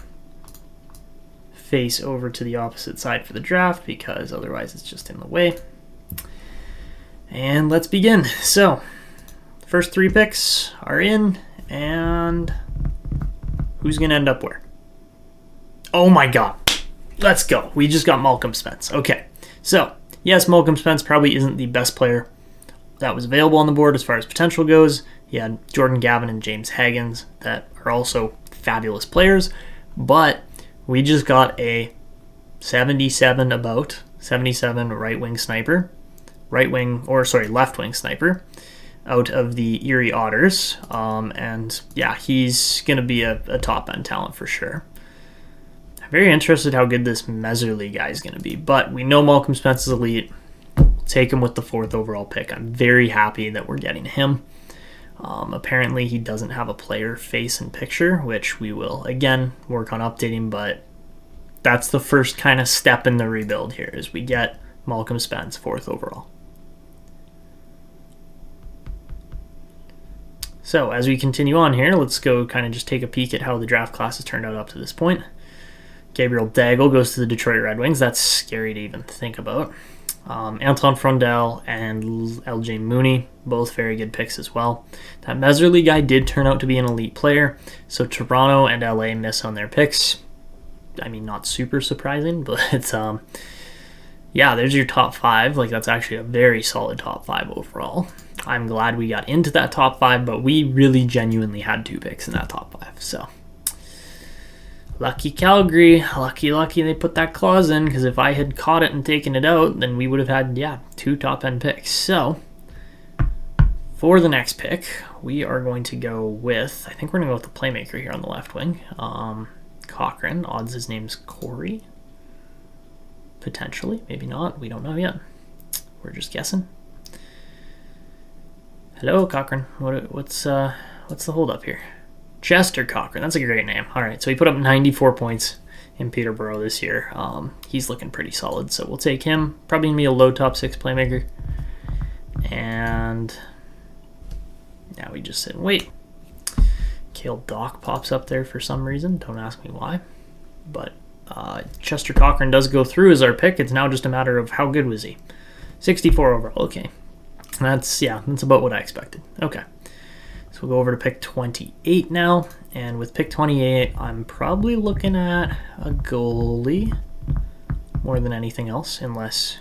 face over to the opposite side for the draft because otherwise it's just in the way. And let's begin. So first 3 picks are in, and who's going to end up where? Oh my God. Let's go. We just got Malcolm Spence. Okay, so yes, Malcolm Spence probably isn't the best player that was available on the board as far as potential goes. He had Jordan Gavin and James Haggins that are also fabulous players, but we just got a 77 left wing sniper out of the Erie Otters. And yeah, he's going to be a top end talent for sure. Very interested how good this Meserly guy is going to be, but we know Malcolm Spence is elite. We'll take him with the 4th overall pick. I'm very happy that we're getting him. Apparently he doesn't have a player face and picture, which we will again work on updating, but that's the first kind of step in the rebuild here is we get Malcolm Spence 4th overall. So as we continue on here, let's go kind of just take a peek at how the draft class has turned out up to this point. Gabriel Daigle goes to the Detroit Red Wings. That's scary to even think about. Anton Frondell and LJ Mooney, both very good picks as well. That Meserly guy did turn out to be an elite player, so Toronto and LA miss on their picks. I mean, not super surprising, but it's yeah, there's your top 5. Like, that's actually a very solid top 5 overall. I'm glad we got into that top 5, but we really genuinely had 2 picks in that top 5. So, lucky Calgary. Lucky they put that clause in, because if I had caught it and taken it out, then we would have had, 2 top-end picks. So, for the next pick, we are going to go with, I think we're going to go with the playmaker here on the left wing. Cochran. Odds his name's Corey. Potentially, maybe not. We don't know yet. We're just guessing. Hello, Cochran. What's the holdup here? Chester Cochran. That's a great name. All right, so he put up 94 points in Peterborough this year. He's looking pretty solid, so we'll take him. Probably gonna be a low top 6 playmaker. And now we just sit and wait. Cale Dock pops up there for some reason. Don't ask me why, but Chester Cochran does go through as our pick. It's now just a matter of how good was he. 64 overall. Okay. That's about what I expected. Okay. So we'll go over to pick 28 now. And with pick 28, I'm probably looking at a goalie more than anything else, unless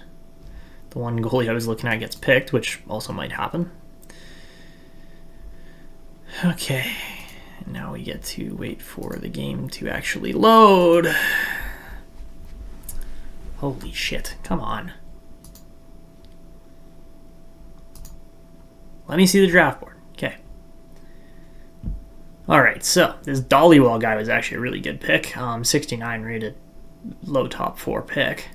the one goalie I was looking at gets picked, which also might happen. Okay. Now we get to wait for the game to actually load. Holy shit, come on. Let me see the draft board. Okay. Alright, so this Dollywall guy was actually a really good pick. 69 rated, low top 4 pick.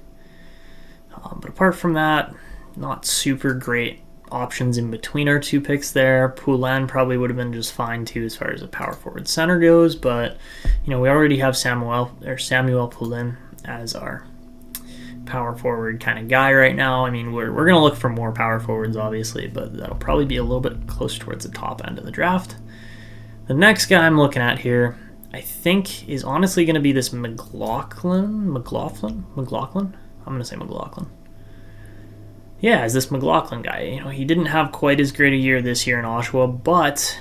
But apart from that, not super great options in between our 2 picks there. Poulin probably would have been just fine too as far as a power forward center goes, but we already have Samuel Poulin as our power forward kind of guy right now. I mean, we're going to look for more power forwards, obviously, but that'll probably be a little bit closer towards the top end of the draft. The next guy I'm looking at here, I think, is honestly going to be this McLaughlin? I'm going to say McLaughlin. Yeah, is this McLaughlin guy. He didn't have quite as great a year this year in Oshawa, but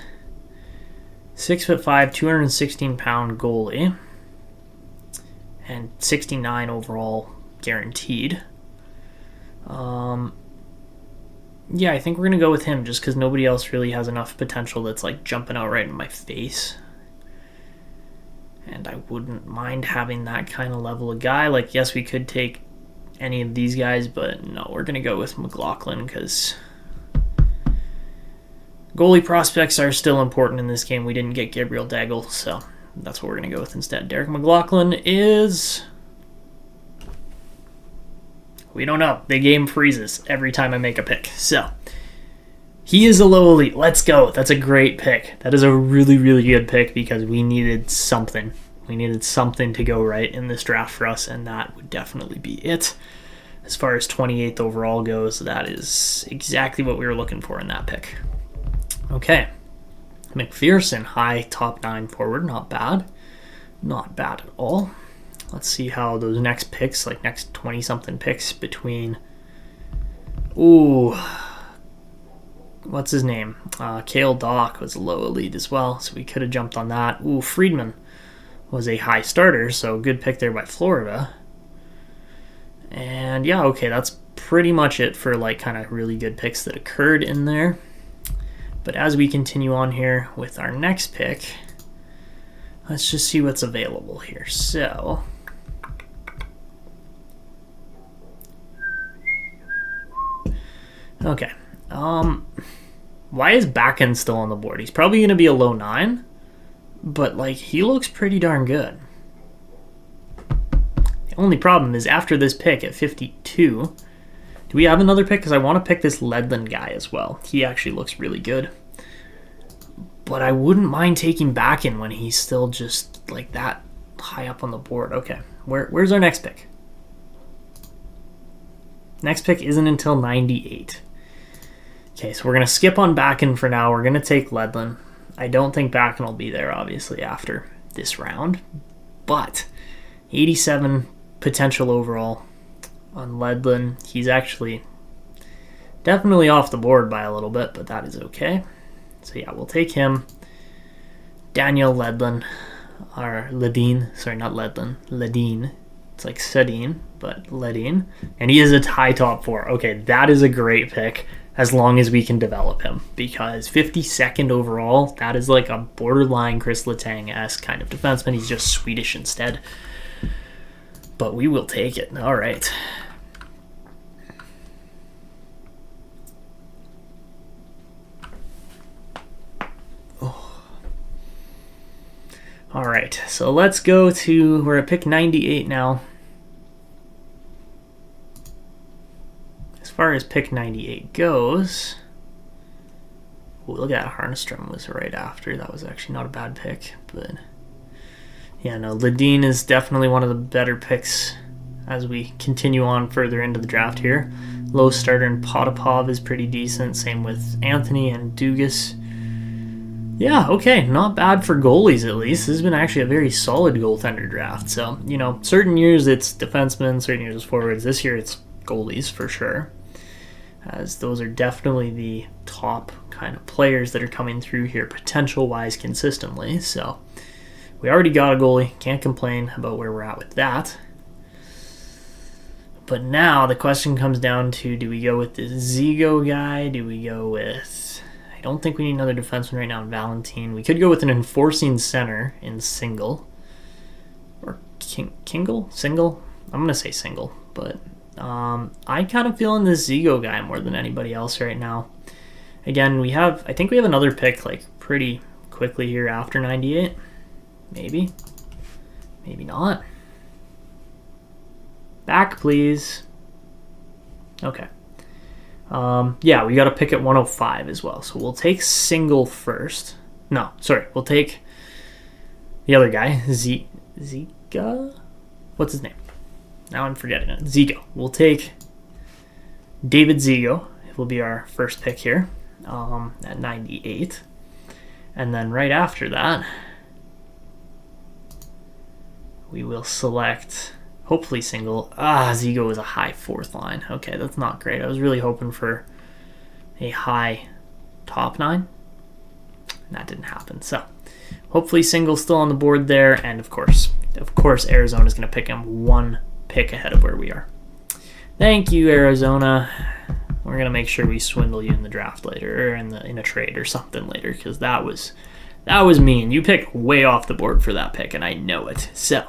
6'5", 216-pound goalie, and 69 overall guaranteed. Yeah, I think we're going to go with him just because nobody else really has enough potential that's like jumping out right in my face. And I wouldn't mind having that kind of level of guy. Like, yes, we could take any of these guys, but no, we're going to go with McLaughlin because goalie prospects are still important in this game. We didn't get Gabriel Daigle, so that's what we're going to go with instead. Derek McLaughlin is... we don't know. The game freezes every time I make a pick. So, he is a low elite. Let's go. That's a great pick. That is a really, really good pick because we needed something. We needed something to go right in this draft for us, and that would definitely be it. As far as 28th overall goes, that is exactly what we were looking for in that pick. Okay. McPherson, high top 9 forward. Not bad. Not bad at all. Let's see how those next picks, like next 20-something picks between... ooh. What's his name? Cale Dock was a low elite as well, so we could have jumped on that. Ooh, Friedman was a high starter, so good pick there by Florida. And yeah, okay, that's pretty much it for like kind of really good picks that occurred in there. But as we continue on here with our next pick, let's just see what's available here. So... okay. Why is Bakken still on the board? He's probably going to be a low 9, but like he looks pretty darn good. The only problem is after this pick at 52, do we have another pick? Because I want to pick this Ledlin guy as well. He actually looks really good. But I wouldn't mind taking Bakken when he's still just like that high up on the board. Okay, where's our next pick? Next pick isn't until 98. Okay, so we're going to skip on Bakken for now. We're going to take Ledlin. I don't think Bakken will be there, obviously, after this round. But 87 potential overall on Ledlin. He's actually definitely off the board by a little bit, but that is okay. So yeah, we'll take him. Daniel Ledlin, or Ledin, sorry, not Ledlin, Ledin. It's like Sedin, but Ledin. And he is a high top 4. Okay, that is a great pick as long as we can develop him, because 52nd overall, that is like a borderline Chris Letang-esque kind of defenseman. He's just Swedish instead. But we will take it. All right. All right, so let's go to, we're at pick 98 now. As far as pick 98 goes, ooh, look at Harnstrom was right after. That was actually not a bad pick, but yeah, no, Ledin is definitely one of the better picks as we continue on further into the draft here. Low starter and Potapov is pretty decent, same with Anthony and Dugas. Yeah, okay, not bad for goalies at least. This has been actually a very solid goaltender draft. So, you know, certain years it's defensemen, certain years it's forwards. This year it's goalies for sure, as those are definitely the top kind of players that are coming through here potential-wise consistently. So we already got a goalie. Can't complain about where we're at with that. But now the question comes down to, do we go with this Zigo guy? Do we go with... I don't think we need another defenseman right now in Valentin. We could go with an enforcing center in Single. Or Kingle? Single? I'm going to say Single. But I kind of feeling this Zigo guy more than anybody else right now. Again, I think we have another pick like pretty quickly here after 98. Maybe. Maybe not. Back, please. Okay. Yeah, we got to pick at 105 as well. So we'll take Single first. No, sorry. We'll take the other guy, Ziga? What's his name? Now I'm forgetting it. Zigo. We'll take David Zigo. It will be our first pick here at 98. And then right after that, we will select... hopefully Single. Zigo is a high 4th line. Okay, that's not great. I was really hoping for a high top 9. That didn't happen. So, hopefully Single's still on the board there. And of course, Arizona's going to pick him 1 pick ahead of where we are. Thank you, Arizona. We're going to make sure we swindle you in the draft later, or in a trade or something later, because that was mean. You picked way off the board for that pick, and I know it. So,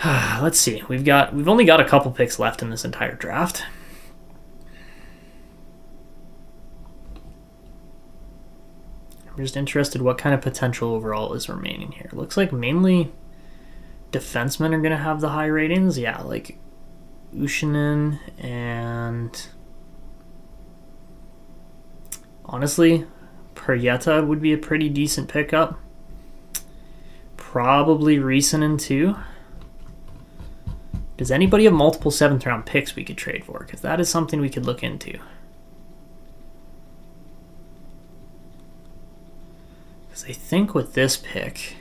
let's see. We've only got a couple picks left in this entire draft. I'm just interested what kind of potential overall is remaining here. Looks like mainly defensemen are going to have the high ratings. Yeah, like Ushinen and honestly, Perrietta would be a pretty decent pickup. Probably Risanen too. Does anybody have multiple 7th round picks we could trade for? Because that is something we could look into. Because I think with this pick,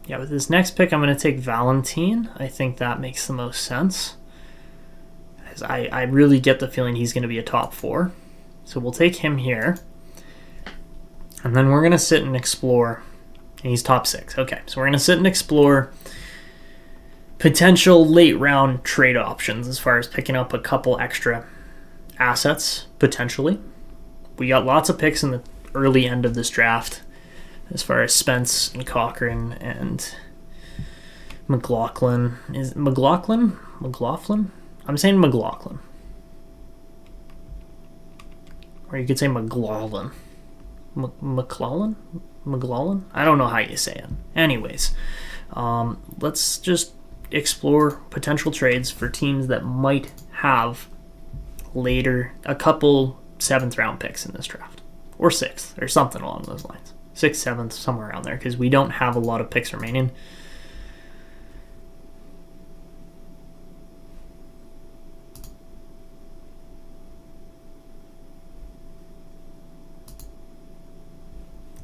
yeah, with this next pick, I'm going to take Valentin. I think that makes the most sense. As I really get the feeling he's going to be a top 4. So we'll take him here. And then we're going to sit and explore. And he's top 6. Okay, so we're going to sit and explore potential late round trade options as far as picking up a couple extra assets, potentially. We got lots of picks in the early end of this draft as far as Spence and Cochran and McLaughlin. Is McLaughlin? McLaughlin? I'm saying McLaughlin. Or you could say McLaughlin. McLaughlin? McLaughlin? I don't know how you say it. Anyways, let's just explore potential trades for teams that might have later a couple 7th round picks in this draft. Or 6th, or something along those lines. 6th, 7th, somewhere around there, because we don't have a lot of picks remaining.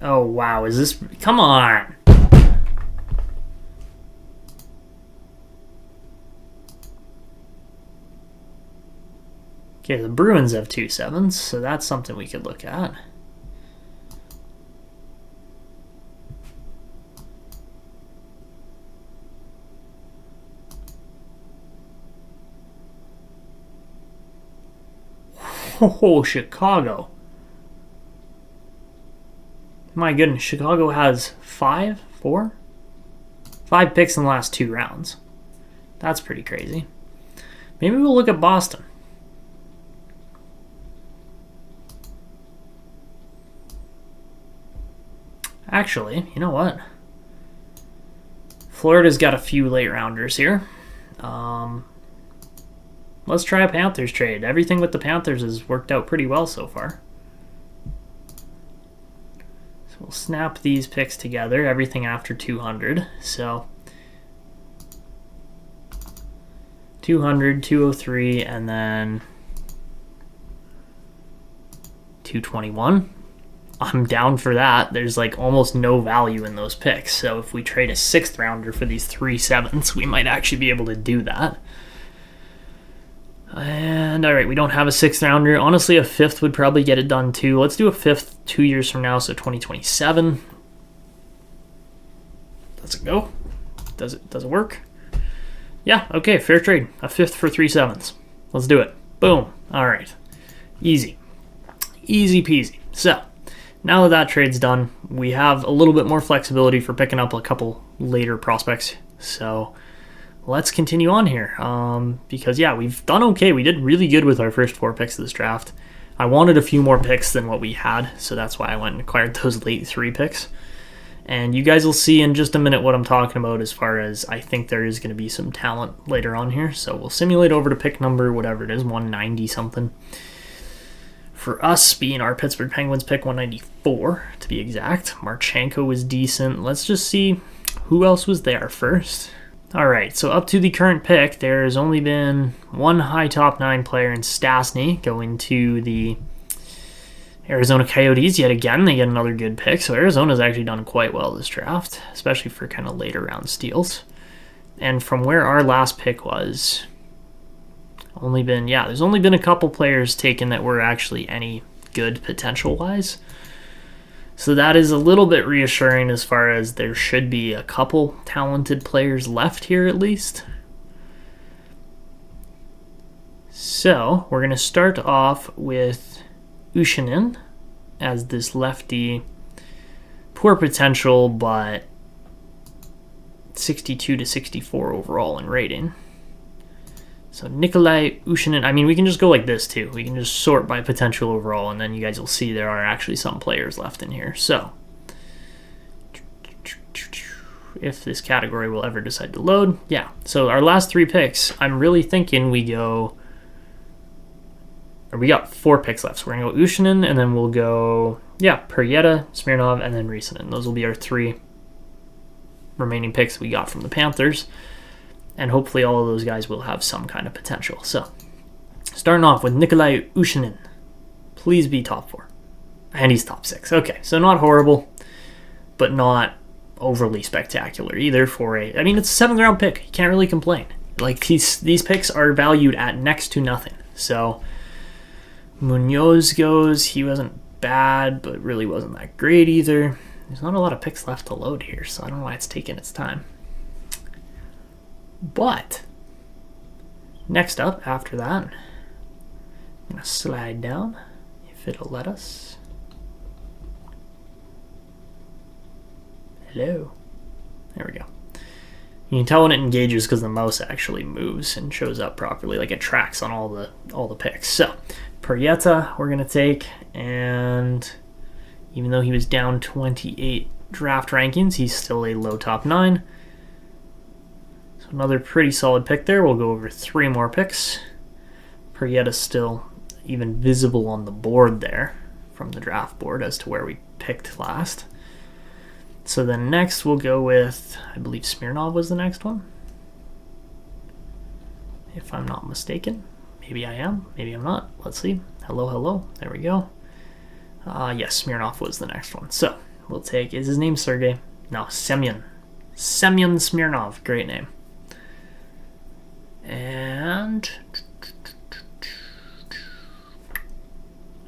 Oh, wow. Is this... Come on. Okay, the Bruins have 2 7s, so that's something we could look at. Oh, Chicago. My goodness, Chicago has 5 picks in the last 2 rounds. That's pretty crazy. Maybe we'll look at Boston. Actually, you know what? Florida's got a few late rounders here. Let's try a Panthers trade. Everything with the Panthers has worked out pretty well so far. So we'll snap these picks together, everything after 200. So 200, 203, and then 221. I'm down for that. There's like almost no value in those picks. So if we trade a 6th rounder for these 3 7s, we might actually be able to do that. And all right, we don't have a 6th rounder. Honestly, a 5th would probably get it done too. Let's do a 5th 2 years from now, so 2027. Does it go? Does it work? Yeah, okay, fair trade. A 5th for 3 7s. Let's do it. Boom. All right. Easy. Easy peasy. So now that that trade's done, we have a little bit more flexibility for picking up a couple later prospects. So let's continue on here. Because, yeah, we've done okay. We did really good with our first 4 picks of this draft. I wanted a few more picks than what we had, so that's why I went and acquired those late 3 picks. And you guys will see in just a minute what I'm talking about as far as I think there is going to be some talent later on here. So we'll simulate over to pick number, whatever it is, 190 something. For us, being our Pittsburgh Penguins pick 194, to be exact. Marchenko was decent. Let's just see who else was there first. All right, so up to the current pick, there has only been one high top 9 player in Stastny going to the Arizona Coyotes yet again. They get another good pick, so Arizona's actually done quite well this draft, especially for kind of later round steals. And from where our last pick was, there's only been a couple players taken that were actually any good potential-wise. So that is a little bit reassuring as far as there should be a couple talented players left here at least. So we're going to start off with Ushinin as this lefty. Poor potential, but 62 to 64 overall in rating. So Nikolai Ushinin, I mean, we can just go like this too. We can just sort by potential overall, and then you guys will see there are actually some players left in here. So if this category will ever decide to load, yeah. So our last 3 picks, I'm really thinking we got 4 picks left. So we're going to go Ushinin, and then we'll go, Perrietta, Smirnov, and then Risanen. Those will be our 3 remaining picks we got from the Panthers. And hopefully all of those guys will have some kind of potential. So, starting off with Nikolai Ushinin. Please be top 4. And he's top 6. Okay, so not horrible, but not overly spectacular either for it's a 7th round pick. You can't really complain. Like, these picks are valued at next to nothing. So, Munoz goes. He wasn't bad, but really wasn't that great either. There's not a lot of picks left to load here, so I don't know why it's taking its time. But next up after that, I'm going to slide down if it'll let us. Hello. There we go. You can tell when it engages because the mouse actually moves and shows up properly, like it tracks on all the picks. So Perrietta we're going to take, and even though he was down 28 draft rankings, he's still a low top 9. Another pretty solid pick there. We'll go over 3 more picks. Perrietta's still even visible on the board there from the draft board as to where we picked last. So then next we'll go with, I believe Smirnov was the next one, if I'm not mistaken. Maybe I am, maybe I'm not. Let's see. Hello. There we go. Yes, Smirnov was the next one. So we'll take, is his name Sergey? No, Semyon Smirnov. Great name. And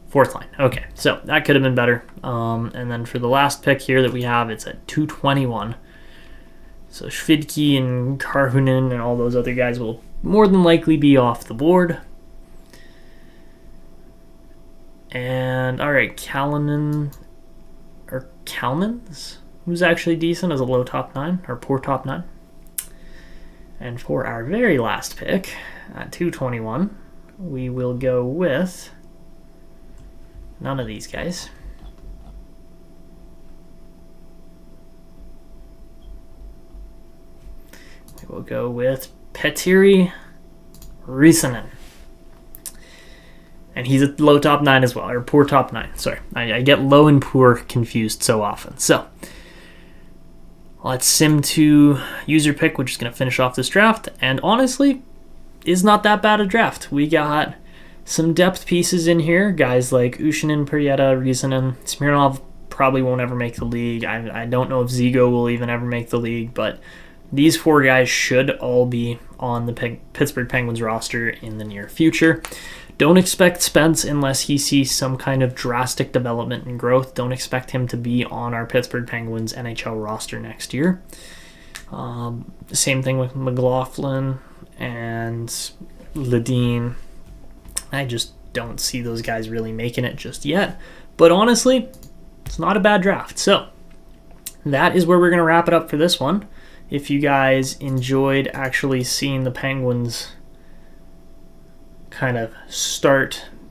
fourth line. Okay, so that could have been better. And then for the last pick here that we have, it's at 221. So Shvidki and Karhunen and all those other guys will more than likely be off the board. And all right, Kalmans, who's actually decent as a low top 9 or poor top 9. And for our very last pick at 221, we will go with none of these guys. We will go with Petteri Rissanen. And he's a low top 9 as well, or poor top 9. Sorry, I get low and poor confused so often. So let's sim to user pick, which is going to finish off this draft. And honestly, is not that bad a draft. We got some depth pieces in here. Guys like Ushinin, Perrietta, Rissanen, Smirnov probably won't ever make the league. I don't know if Zigo will even ever make the league, but these 4 guys should all be on the Pittsburgh Penguins roster in the near future. Don't expect Spence unless he sees some kind of drastic development and growth. Don't expect him to be on our Pittsburgh Penguins NHL roster next year. Same thing with McLaughlin and Ledeen. I just don't see those guys really making it just yet. But honestly, it's not a bad draft. So that is where we're going to wrap it up for this one. If you guys enjoyed actually seeing the Penguins kind of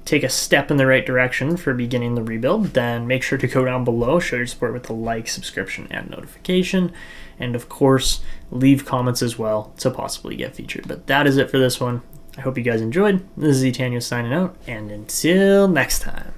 take a step in the right direction for beginning the rebuild, then make sure to go down below, show your support with a like, subscription, and notification. And of course, leave comments as well to possibly get featured. But that is it for this one. I hope you guys enjoyed. This is Etanyos signing out, and until next time.